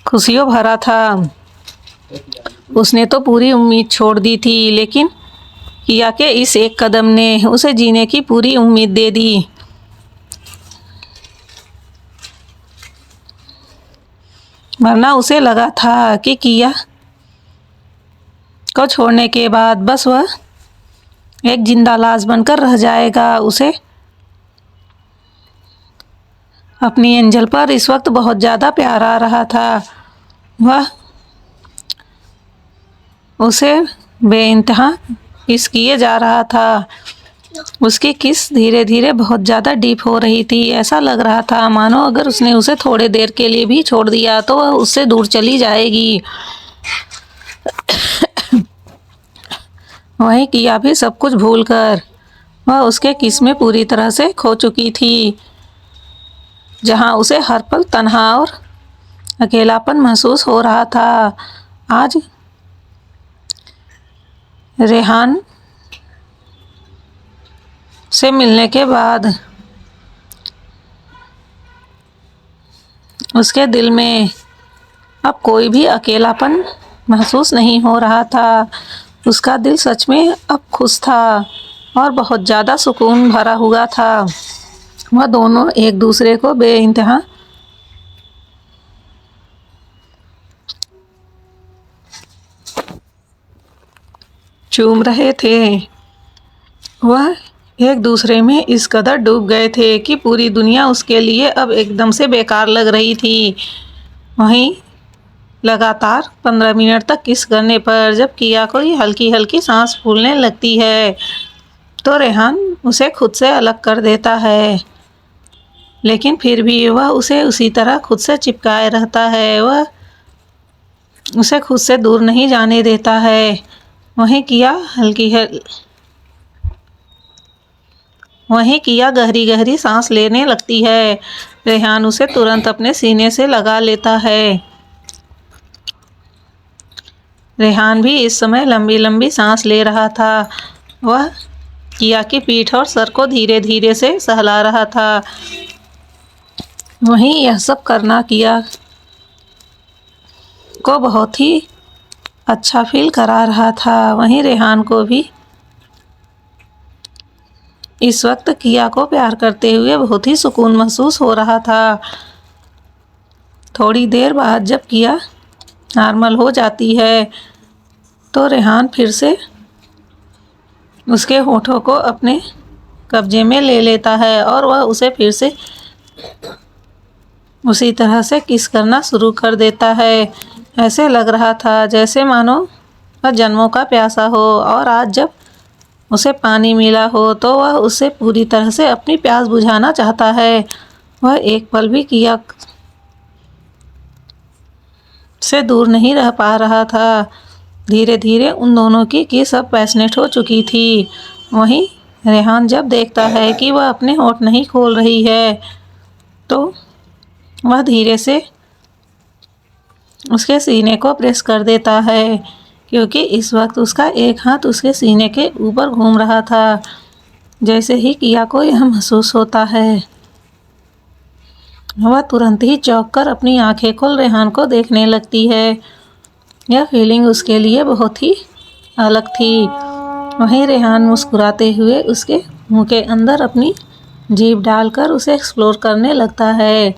खुशियों भरा था। उसने तो पूरी उम्मीद छोड़ दी थी, लेकिन किया के इस एक कदम ने उसे जीने की पूरी उम्मीद दे दी। वरना उसे लगा था कि किया को छोड़ने के बाद बस वह एक जिंदा लाश बनकर रह जाएगा। उसे अपनी एंजल पर इस वक्त बहुत ज़्यादा प्यार आ रहा था। वह उसे बेइंतहा किस किए जा रहा था। उसकी किस धीरे धीरे बहुत ज़्यादा डीप हो रही थी। ऐसा लग रहा था मानो अगर उसने उसे थोड़ी देर के लिए भी छोड़ दिया तो वह उससे दूर चली जाएगी। वहीं किया भी सब कुछ भूलकर वह उसके किस में पूरी तरह से खो चुकी थी, जहां उसे हर पल तन्हा और अकेलापन महसूस हो रहा था। आज रेहान से मिलने के बाद उसके दिल में अब कोई भी अकेलापन महसूस नहीं हो रहा था। उसका दिल सच में अब खुश था और बहुत ज़्यादा सुकून भरा हुआ था। वह दोनों एक दूसरे को बेइंतहा चूम रहे थे। वह एक दूसरे में इस कदर डूब गए थे कि पूरी दुनिया उसके लिए अब एकदम से बेकार लग रही थी। वहीं लगातार 15 मिनट तक किस करने पर जब किया कोई हल्की हल्की सांस फूलने लगती है तो रेहान उसे खुद से अलग कर देता है, लेकिन फिर भी वह उसे उसी तरह खुद से चिपकाए रहता है। वह उसे खुद से दूर नहीं जाने देता है। वहीं किया गहरी गहरी सांस लेने लगती है। रेहान उसे तुरंत अपने सीने से लगा लेता है। रेहान भी इस समय लंबी लंबी सांस ले रहा था। वह किया की पीठ और सर को धीरे धीरे से सहला रहा था। वहीं यह सब करना किया को बहुत ही अच्छा फील करा रहा था। वहीं रेहान को भी इस वक्त किया को प्यार करते हुए बहुत ही सुकून महसूस हो रहा था। थोड़ी देर बाद जब किया नॉर्मल हो जाती है तो रेहान फिर से उसके होठों को अपने कब्जे में ले लेता है और वह उसे फिर से उसी तरह से किस करना शुरू कर देता है। ऐसे लग रहा था जैसे मानो वह जन्मों का प्यासा हो और आज जब उसे पानी मिला हो तो वह उससे पूरी तरह से अपनी प्यास बुझाना चाहता है। वह एक पल भी किया से दूर नहीं रह पा रहा था। धीरे धीरे उन दोनों की किस अब पैशनेट हो चुकी थी। वहीं रेहान जब देखता है कि वह अपने होठ नहीं खोल रही है तो वह धीरे से उसके सीने को प्रेस कर देता है, क्योंकि इस वक्त उसका एक हाथ उसके सीने के ऊपर घूम रहा था। जैसे ही किया को यह महसूस होता है वह तुरंत ही चौंक कर अपनी आंखें खोल रेहान को देखने लगती है। यह फीलिंग उसके लिए बहुत ही अलग थी। वहीं रेहान मुस्कुराते हुए उसके मुंह के अंदर अपनी जीभ डालकर उसे एक्सप्लोर करने लगता है।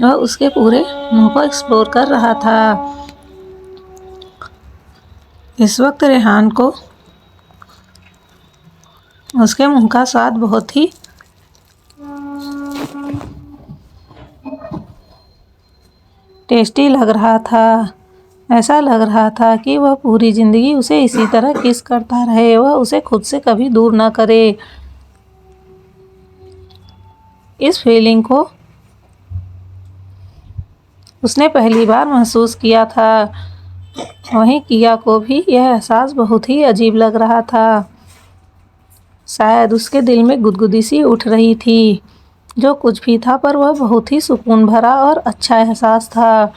वह उसके पूरे मुंह को एक्सप्लोर कर रहा था। इस वक्त रेहान को उसके मुंह का स्वाद बहुत ही टेस्टी लग रहा था। ऐसा लग रहा था कि वह पूरी ज़िंदगी उसे इसी तरह किस करता रहे, वह उसे खुद से कभी दूर ना करे। इस फीलिंग को उसने पहली बार महसूस किया था। वहीं किया को भी यह एहसास बहुत ही अजीब लग रहा था। शायद उसके दिल में गुदगुदी सी उठ रही थी। जो कुछ भी था पर वह बहुत ही सुकून भरा और अच्छा एहसास था।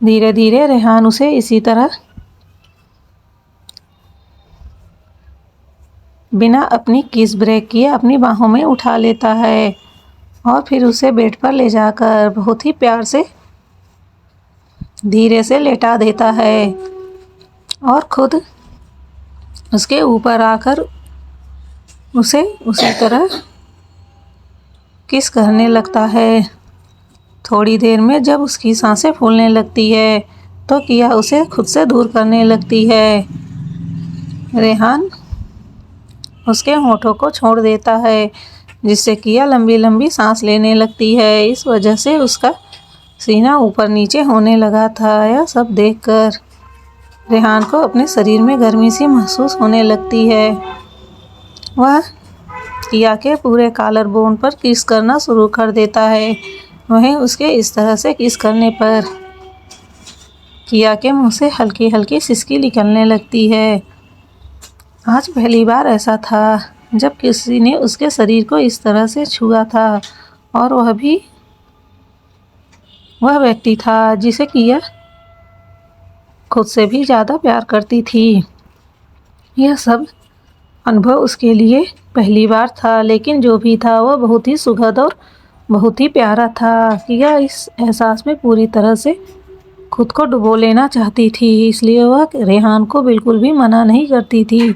धीरे धीरे रेहान उसे इसी तरह बिना अपनी किस ब्रेक किए अपनी बाहों में उठा लेता है और फिर उसे बेड पर ले जाकर बहुत ही प्यार से धीरे से लेटा देता है और खुद उसके ऊपर आकर उसे उसी तरह किस करने लगता है। थोड़ी देर में जब उसकी सांसें फूलने लगती है तो किया उसे खुद से दूर करने लगती है। रेहान उसके होठों को छोड़ देता है, जिससे किया लंबी लंबी सांस लेने लगती है। इस वजह से उसका सीना ऊपर नीचे होने लगा था। यह सब देखकर रेहान को अपने शरीर में गर्मी सी महसूस होने लगती है। वह किया के पूरे कॉलर बोन पर किस करना शुरू कर देता है। वहीं उसके इस तरह से किस करने पर किया के मुंह से हल्की हल्की सिसकी निकलने लगती है। आज पहली बार ऐसा था जब किसी ने उसके शरीर को इस तरह से छुआ था, और वह भी वह व्यक्ति था जिसे किया खुद से भी ज़्यादा प्यार करती थी। यह सब अनुभव उसके लिए पहली बार था, लेकिन जो भी था वह बहुत ही सुखद और बहुत ही प्यारा था। किया इस एहसास में पूरी तरह से खुद को डुबो लेना चाहती थी, इसलिए वह रेहान को बिल्कुल भी मना नहीं करती थी।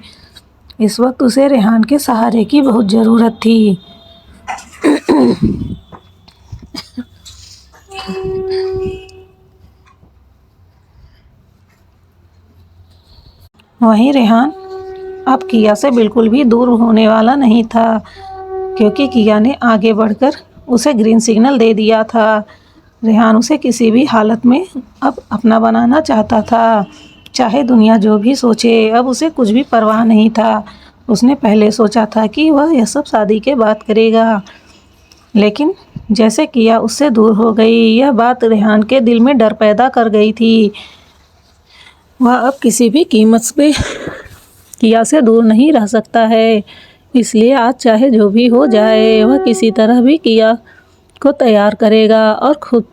इस वक्त उसे रेहान के सहारे की बहुत ज़रूरत थी। वहीं रेहान अब किया से बिल्कुल भी दूर होने वाला नहीं था, क्योंकि किया ने आगे बढ़कर उसे ग्रीन सिग्नल दे दिया था। रेहान उसे किसी भी हालत में अब अपना बनाना चाहता था, चाहे दुनिया जो भी सोचे। अब उसे कुछ भी परवाह नहीं था। उसने पहले सोचा था कि वह यह सब शादी के बाद करेगा, लेकिन जैसे किया उससे दूर हो गई, यह बात रेहान के दिल में डर पैदा कर गई थी। वह अब किसी भी कीमत पे किया से दूर नहीं रह सकता है, इसलिए आज चाहे जो भी हो जाए वह किसी तरह भी किया को तैयार करेगा और खुद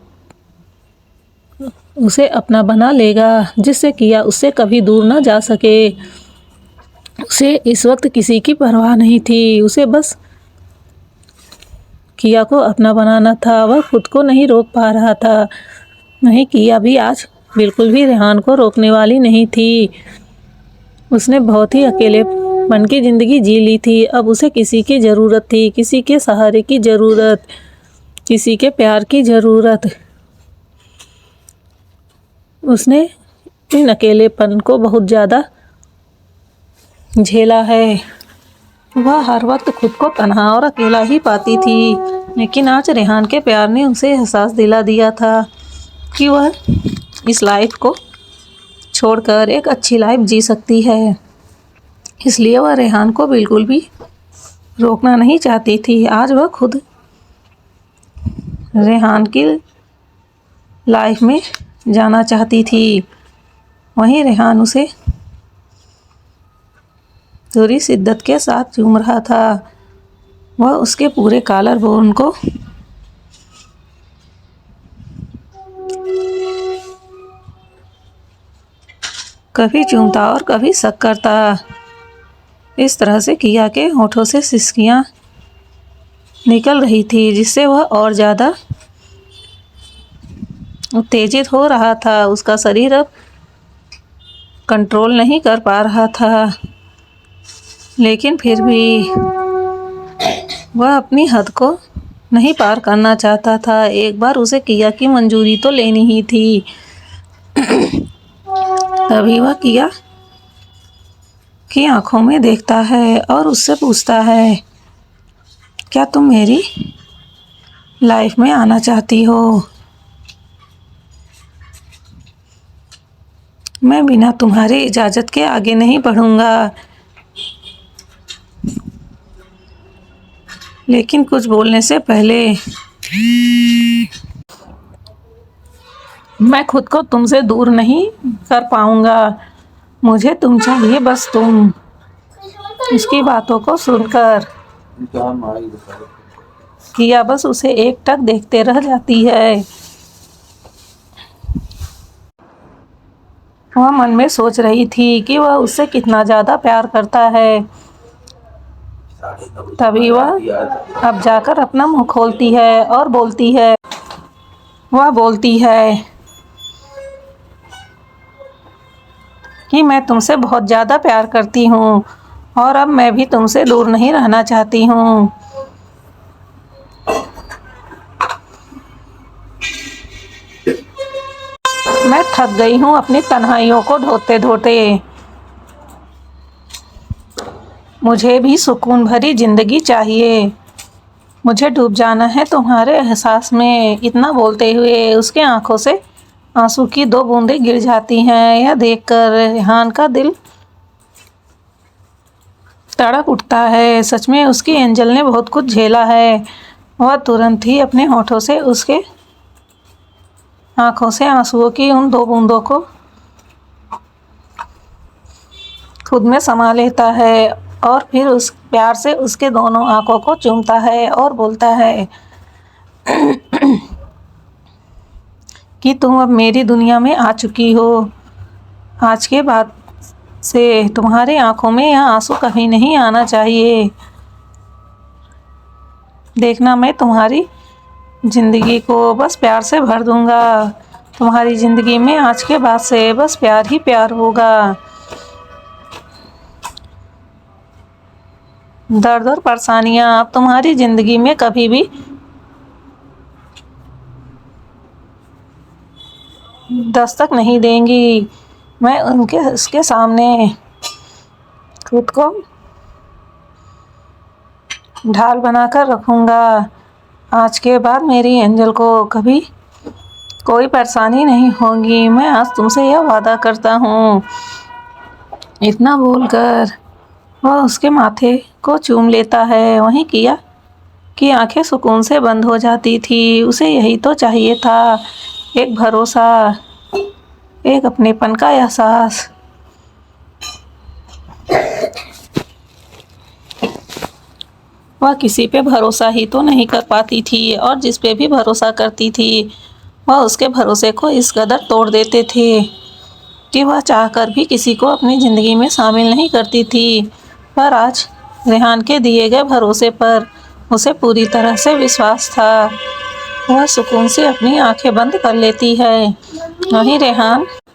उसे अपना बना लेगा, जिससे किया उससे कभी दूर ना जा सके। उसे इस वक्त किसी की परवाह नहीं थी, उसे बस किया को अपना बनाना था। वह खुद को नहीं रोक पा रहा था। नहीं, किया भी आज बिल्कुल भी रेहान को रोकने वाली नहीं थी। उसने बहुत ही अकेलेपन की ज़िंदगी जी ली थी। अब उसे किसी की ज़रूरत थी, किसी के सहारे की ज़रूरत, किसी के प्यार की ज़रूरत। उसने इन अकेलेपन को बहुत ज़्यादा झेला है। वह हर वक्त खुद को तन्हा और अकेला ही पाती थी, लेकिन आज रेहान के प्यार ने उसे एहसास दिला दिया था कि वह इस लाइफ को छोड़कर एक अच्छी लाइफ जी सकती है। इसलिए वह रेहान को बिल्कुल भी रोकना नहीं चाहती थी। आज वह खुद रेहान की लाइफ में जाना चाहती थी। वहीं रेहान उसे पूरी शिद्दत के साथ चूम रहा था। वह उसके पूरे कॉलर बोन को कभी चूमता और कभी शक करता। इस तरह से किया के होठों से सिसकियां निकल रही थी, जिससे वह और ज़्यादा उत्तेजित हो रहा था। उसका शरीर अब कंट्रोल नहीं कर पा रहा था, लेकिन फिर भी वह अपनी हद को नहीं पार करना चाहता था। एक बार उसे किया की मंजूरी तो लेनी ही थी। तभी वह किया की आंखों में देखता है और उससे पूछता है, क्या तुम मेरी लाइफ में आना चाहती हो? मैं बिना तुम्हारी इजाज़त के आगे नहीं बढ़ूंगा, लेकिन कुछ बोलने से पहले मैं खुद को तुमसे दूर नहीं कर पाऊंगा। मुझे तुम चाहिए, बस तुम। उसकी बातों को सुनकर किया बस उसे एकटक देखते रह जाती है। वह मन में सोच रही थी कि वह उससे कितना ज़्यादा प्यार करता है। तभी वह अब जाकर अपना मुंह खोलती है और बोलती है। वह बोलती है कि मैं तुमसे बहुत ज़्यादा प्यार करती हूँ और अब मैं भी तुमसे दूर नहीं रहना चाहती हूँ। थक गई हूँ अपनी तन्हाइयों को ढोते ढोते। मुझे भी सुकून भरी जिंदगी चाहिए। मुझे डूब जाना है तुम्हारे एहसास में। इतना बोलते हुए उसके आंखों से आंसू की 2 बूंदें गिर जाती हैं। यह देखकर रेहान का दिल तड़प उठता है। सच में उसकी एंजल ने बहुत कुछ झेला है। वह तुरंत ही अपने होठों से उसके आंखों से आंसुओं की उन 2 बूंदों को खुद में समा लेता है और फिर उस प्यार से उसके दोनों आंखों को चूमता है और बोलता है कि तुम अब मेरी दुनिया में आ चुकी हो। आज के बाद से तुम्हारी आंखों में यह आंसू कभी नहीं आना चाहिए। देखना, मैं तुम्हारी जिंदगी को बस प्यार से भर दूंगा। तुम्हारी जिंदगी में आज के बाद से बस प्यार ही प्यार होगा। दर्द और परेशानियां अब तुम्हारी जिंदगी में कभी भी दस्तक नहीं देंगी। मैं उसके सामने खुद को ढाल बनाकर रखूंगा। आज के बाद मेरी एंजल को कभी कोई परेशानी नहीं होगी। मैं आज तुमसे यह वादा करता हूँ। इतना बोलकर वह उसके माथे को चूम लेता है। वहीं किया कि आंखें सुकून से बंद हो जाती थी। उसे यही तो चाहिए था, एक भरोसा, एक अपनेपन का एहसास। वह किसी पे भरोसा ही तो नहीं कर पाती थी और जिस पे भी भरोसा करती थी वह उसके भरोसे को इस कदर तोड़ देते थे कि वह चाहकर भी किसी को अपनी ज़िंदगी में शामिल नहीं करती थी। पर आज रेहान के दिए गए भरोसे पर उसे पूरी तरह से विश्वास था। वह सुकून से अपनी आंखें बंद कर लेती है।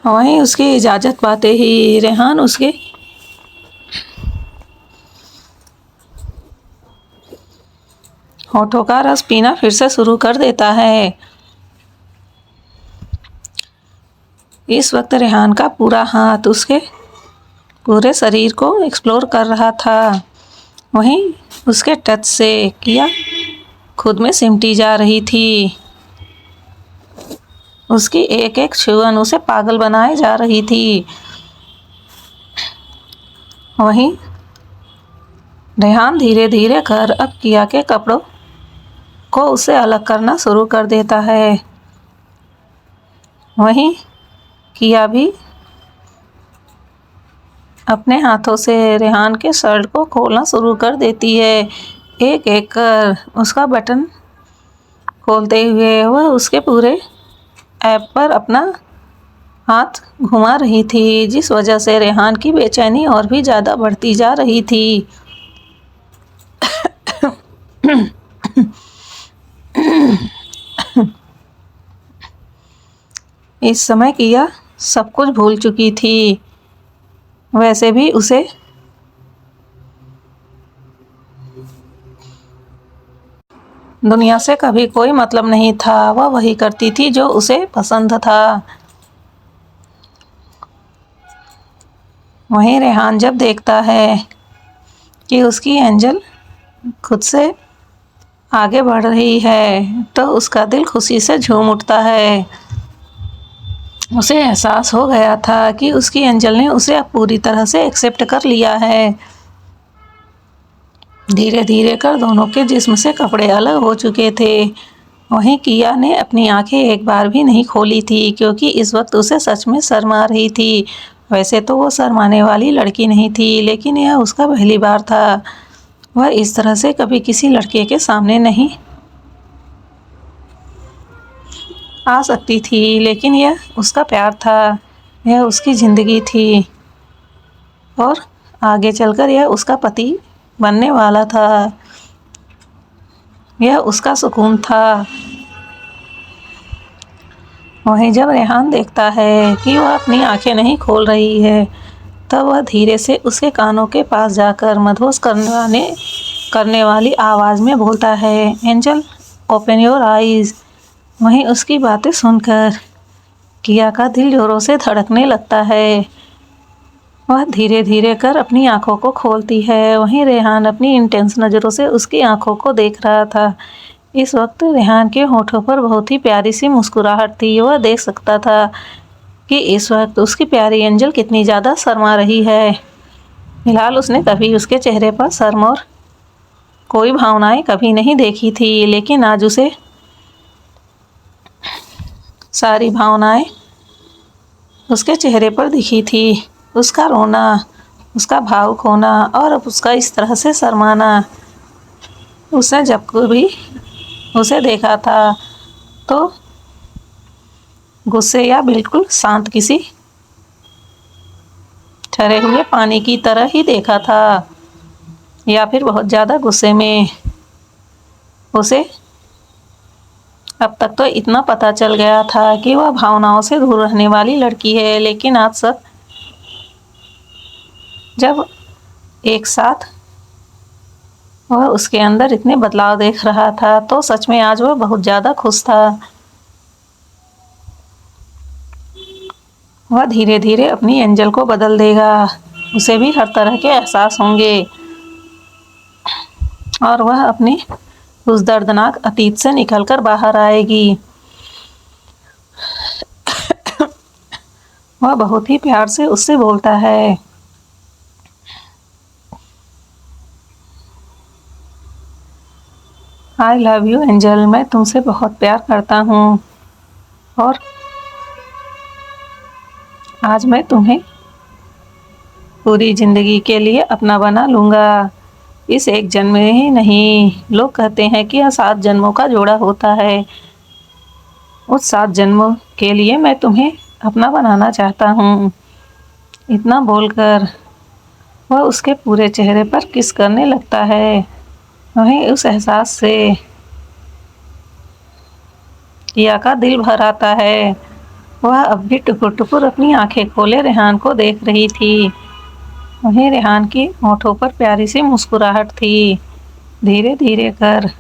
वहीं उसकी इजाज़त पाते ही रेहान उसके होठों का रस पीना फिर से शुरू कर देता है। इस वक्त रेहान का पूरा हाथ उसके पूरे शरीर को एक्सप्लोर कर रहा था। वहीं उसके टच से किया खुद में सिमटी जा रही थी। उसकी एक एक छुअन उसे पागल बनाए जा रही थी। वहीं रेहान धीरे धीरे कर अब किया के कपड़ों को उसे अलग करना शुरू कर देता है। वहीं किया भी अपने हाथों से रेहान के शर्ट को खोलना शुरू कर देती है। एक एक कर उसका बटन खोलते हुए वह उसके पूरे ऐप पर अपना हाथ घुमा रही थी, जिस वजह से रेहान की बेचैनी और भी ज़्यादा बढ़ती जा रही थी। इस समय किया सब कुछ भूल चुकी थी। वैसे भी उसे दुनिया से कभी कोई मतलब नहीं था। वह वही करती थी जो उसे पसंद था। वहीं रेहान जब देखता है कि उसकी एंजल खुद से आगे बढ़ रही है तो उसका दिल खुशी से झूम उठता है। उसे एहसास हो गया था कि उसकी एंजल ने उसे अब पूरी तरह से एक्सेप्ट कर लिया है। धीरे धीरे कर दोनों के जिस्म से कपड़े अलग हो चुके थे। वहीं किया ने अपनी आंखें एक बार भी नहीं खोली थी क्योंकि इस वक्त उसे सच में शर्म आ रही थी। वैसे तो वो शर्माने वाली लड़की नहीं थी, लेकिन यह उसका पहली बार था। वह इस तरह से कभी किसी लड़के के सामने नहीं आ सकती थी, लेकिन यह उसका प्यार था, यह उसकी ज़िंदगी थी और आगे चलकर यह उसका पति बनने वाला था। यह उसका सुकून था। वहीं जब रेहान देखता है कि वह अपनी आंखें नहीं खोल रही है तब वह धीरे से उसके कानों के पास जाकर मदहोश करने वाली आवाज़ में बोलता है, एंजल ओपन योर आईज। वहीं उसकी बातें सुनकर किया का दिल जोरों से धड़कने लगता है। वह धीरे धीरे कर अपनी आंखों को खोलती है। वहीं रेहान अपनी इंटेंस नज़रों से उसकी आंखों को देख रहा था। इस वक्त रेहान के होठों पर बहुत ही प्यारी सी मुस्कुराहट थी। वह देख सकता था कि इस वक्त उसकी प्यारी एंजल कितनी ज़्यादा शर्मा रही है। फिलहाल उसने कभी उसके चेहरे पर शर्म और कोई भावनाएं कभी नहीं देखी थी, लेकिन आज उसे सारी भावनाएं उसके चेहरे पर दिखी थी। उसका रोना, उसका भावुक होना और अब उसका इस तरह से शर्माना। उसने जब कभी उसे देखा था तो गुस्से या बिल्कुल शांत किसी ठहरे हुए पानी की तरह ही देखा था, या फिर बहुत ज़्यादा गुस्से में। उसे अब तक तो इतना पता चल गया था कि वह भावनाओं से दूर रहने वाली लड़की है, लेकिन आज सब जब एक साथ वह उसके अंदर इतने बदलाव देख रहा था तो सच में आज वह बहुत ज़्यादा खुश था। वह धीरे धीरे अपनी एंजल को बदल देगा। उसे भी हर तरह के एहसास होंगे और वह अपने उस दर्दनाक अतीत से निकलकर बाहर आएगी। वह बहुत ही प्यार से उससे बोलता है, आई लव यू एंजल, मैं तुमसे बहुत प्यार करता हूँ और आज मैं तुम्हें पूरी जिंदगी के लिए अपना बना लूँगा। इस एक जन्म में ही नहीं, लोग कहते हैं कि यह 7 जन्मों का जोड़ा होता है। उस 7 जन्मों के लिए मैं तुम्हें अपना बनाना चाहता हूँ। इतना बोलकर वह उसके पूरे चेहरे पर किस करने लगता है। वहीं उस एहसास से किया का दिल भर आता है। वह अब भी टुकुर टुकुर अपनी आंखें खोले रेहान को देख रही थी। वहीं रेहान की होठों पर प्यारी सी मुस्कुराहट थी। धीरे धीरे कर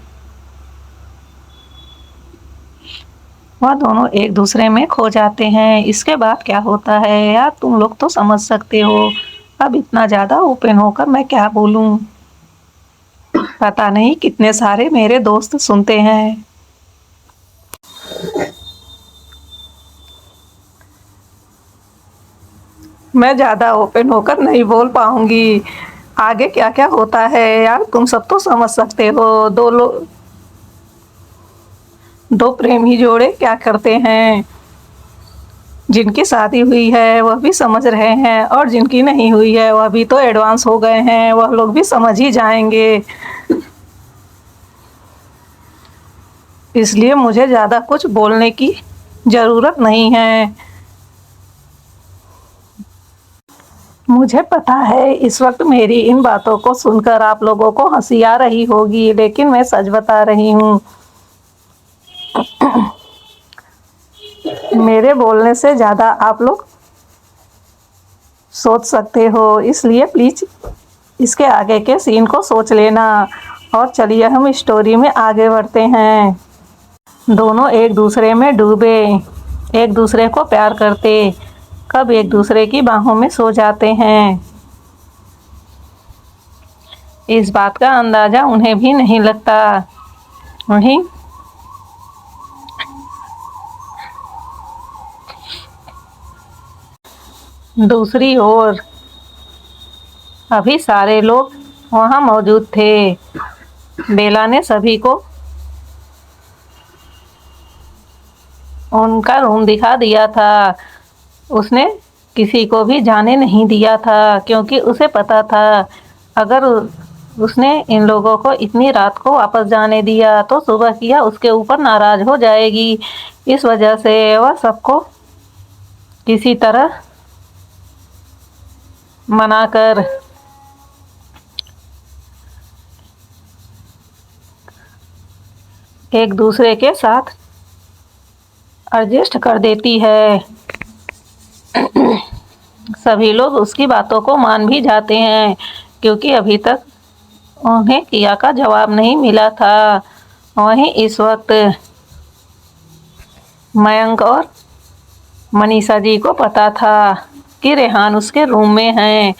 वह दोनों एक दूसरे में खो जाते हैं। इसके बाद क्या होता है यार, तुम लोग तो समझ सकते हो। अब इतना ज़्यादा ओपन होकर मैं क्या बोलूं, पता नहीं कितने सारे मेरे दोस्त सुनते हैं। मैं ज़्यादा ओपन होकर नहीं बोल पाऊंगी। आगे क्या क्या होता है यार, तुम सब तो समझ सकते हो। दो प्रेमी जोड़े क्या करते हैं। जिनकी शादी हुई है वह भी समझ रहे हैं और जिनकी नहीं हुई है वह भी तो एडवांस हो गए हैं, वह लोग भी समझ ही जाएंगे। इसलिए मुझे ज़्यादा कुछ बोलने की ज़रूरत नहीं है। मुझे पता है इस वक्त मेरी इन बातों को सुनकर आप लोगों को हंसी आ रही होगी, लेकिन मैं सच बता रही हूँ। मेरे बोलने से ज़्यादा आप लोग सोच सकते हो, इसलिए प्लीज़ इसके आगे के सीन को सोच लेना। और चलिए हम स्टोरी में आगे बढ़ते हैं। दोनों एक दूसरे में डूबे, एक दूसरे को प्यार करते, कब एक दूसरे की बाहों में सो जाते हैं, इस बात का अंदाज़ा उन्हें भी नहीं लगता। वहीं दूसरी ओर अभी सारे लोग वहाँ मौजूद थे। बेला ने सभी को उनका रूम दिखा दिया था। उसने किसी को भी जाने नहीं दिया था, क्योंकि उसे पता था अगर उसने इन लोगों को इतनी रात को वापस जाने दिया तो सुबह किया उसके ऊपर नाराज़ हो जाएगी। इस वजह से वह सबको किसी तरह मनाकर एक दूसरे के साथ एडजस्ट कर देती है। सभी लोग उसकी बातों को मान भी जाते हैं, क्योंकि अभी तक उन्हें किया का जवाब नहीं मिला था। वहीं इस वक्त मयंक और मनीषा जी को पता था कि रेहान उसके रूम में है।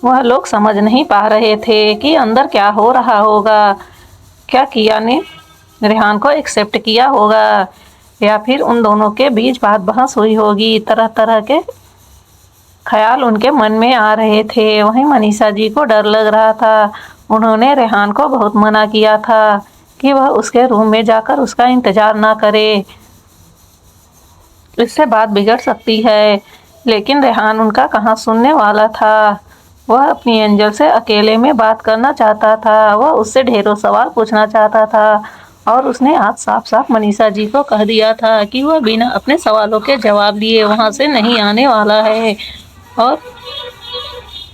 वह लोग समझ नहीं पा रहे थे कि अंदर क्या हो रहा होगा। क्या किया ने रेहान को एक्सेप्ट किया होगा या फिर उन दोनों के बीच बात बहस हुई होगी। तरह तरह के ख्याल उनके मन में आ रहे थे। वहीं मनीषा जी को डर लग रहा था। उन्होंने रेहान को बहुत मना किया था कि वह उसके रूम में जाकर उसका इंतजार ना करे, इससे बात बिगड़ सकती है। लेकिन रेहान उनका कहाँ सुनने वाला था। वह अपनी एंजल से अकेले में बात करना चाहता था। वह उससे ढेरों सवाल पूछना चाहता था और उसने आज साफ साफ मनीषा जी को कह दिया था कि वह बिना अपने सवालों के जवाब दिए वहाँ से नहीं आने वाला है और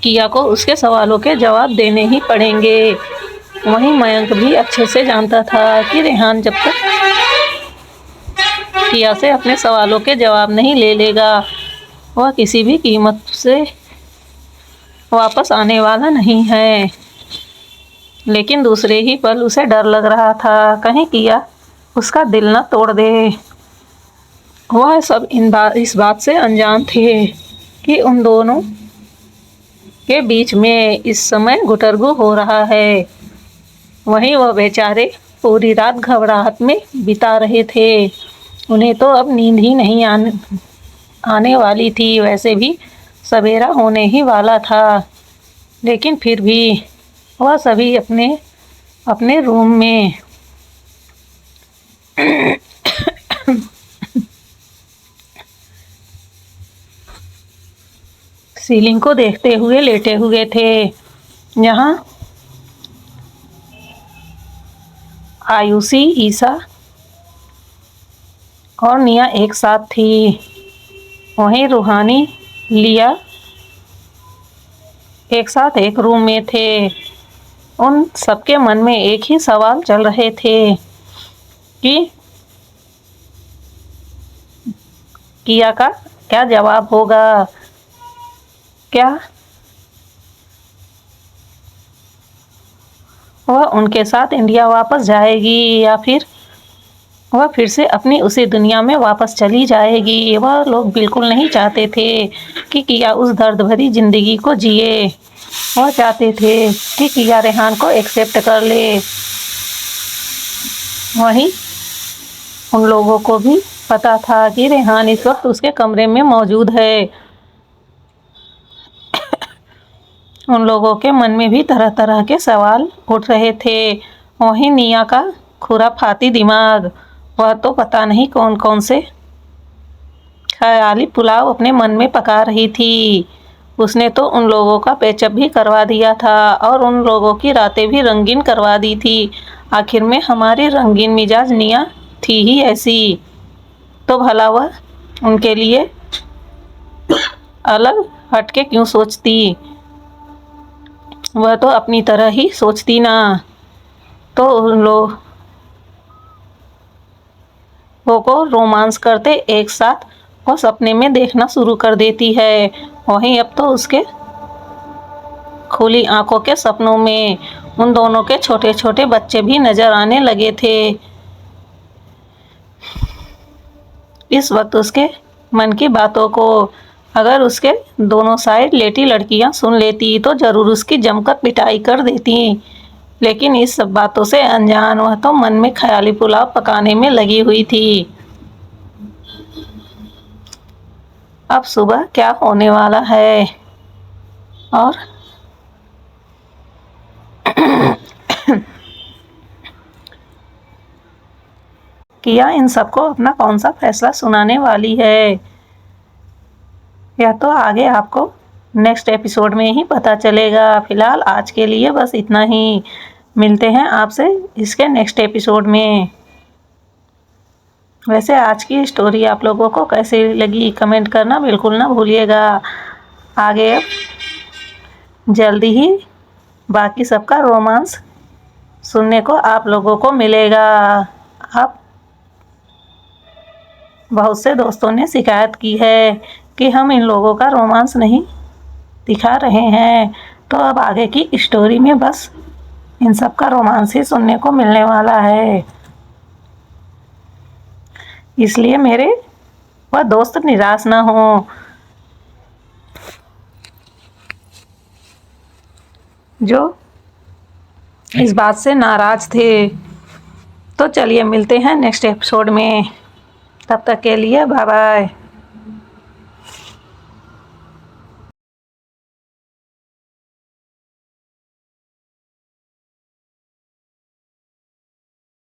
किया को उसके सवालों के जवाब देने ही पड़ेंगे। वहीं मयंक भी अच्छे से जानता था कि रेहान जब तक किया से अपने सवालों के जवाब नहीं ले लेगा वह किसी भी कीमत से वापस आने वाला नहीं है। लेकिन दूसरे ही पल उसे डर लग रहा था कहीं किया उसका दिल न तोड़ दे। वह सब इस बात से अनजान थे कि उन दोनों के बीच में इस समय गुटरगु हो रहा है। वहीं वह बेचारे पूरी रात घबराहट में बिता रहे थे। उन्हें तो अब नींद ही नहीं आने वाली थी। वैसे भी सवेरा होने ही वाला था, लेकिन फिर भी वह सभी अपने अपने रूम में सीलिंग को देखते हुए लेटे हुए थे। यहाँ आयुषी, ईशा और निया एक साथ थी। वहीं रूहानी, लिया एक साथ एक रूम में थे। उन सबके मन में एक ही सवाल चल रहे थे कि किया का क्या जवाब होगा। क्या वह उनके साथ इंडिया वापस जाएगी या फिर वह फिर से अपनी उसी दुनिया में वापस चली जाएगी। वह लोग बिल्कुल नहीं चाहते थे कि किया उस दर्द भरी जिंदगी को जिए। वह चाहते थे कि किया रेहान को एक्सेप्ट कर ले। वहीं उन लोगों को भी पता था कि रेहान इस वक्त उसके कमरे में मौजूद है। उन लोगों के मन में भी तरह तरह के सवाल उठ रहे थे। वहीं निया का खुराफाती दिमाग, वह तो पता नहीं कौन कौन से ख्याली पुलाव अपने मन में पका रही थी। उसने तो उन लोगों का पैचअप भी करवा दिया था और उन लोगों की रातें भी रंगीन करवा दी थी। आखिर में हमारी रंगीन मिजाज निया थी ही ऐसी, तो भला वह उनके लिए अलग हटके क्यों सोचती। वह तो अपनी तरह ही सोचती ना। तो उन लोगों को रोमांस करते एक साथ वह सपने में देखना शुरू कर देती है। वहीं अब तो उसके खुली आंखों के सपनों में उन दोनों के छोटे छोटे बच्चे भी नजर आने लगे थे। इस वक्त उसके मन की बातों को अगर उसके दोनों साइड लेटी लड़कियां सुन लेती तो जरूर उसकी जमकर पिटाई कर देती। लेकिन इस सब बातों से अनजान वह तो मन में ख्याली पुलाव पकाने में लगी हुई थी। अब सुबह क्या होने वाला है और किया इन सबको अपना कौन सा फैसला सुनाने वाली है, यह तो आगे आपको नेक्स्ट एपिसोड में ही पता चलेगा। फिलहाल आज के लिए बस इतना ही। मिलते हैं आपसे इसके नेक्स्ट एपिसोड में। वैसे आज की स्टोरी आप लोगों को कैसी लगी कमेंट करना बिल्कुल ना भूलिएगा। आगे अब जल्दी ही बाकी सबका रोमांस सुनने को आप लोगों को मिलेगा। अब बहुत से दोस्तों ने शिकायत की है कि हम इन लोगों का रोमांस नहीं दिखा रहे हैं, तो अब आगे की स्टोरी में बस इन सब का रोमांस ही सुनने को मिलने वाला है। इसलिए मेरे वह दोस्त निराश ना हो जो इस बात से नाराज थे। तो चलिए मिलते हैं नेक्स्ट एपिसोड में, तब तक के लिए बाय बाय।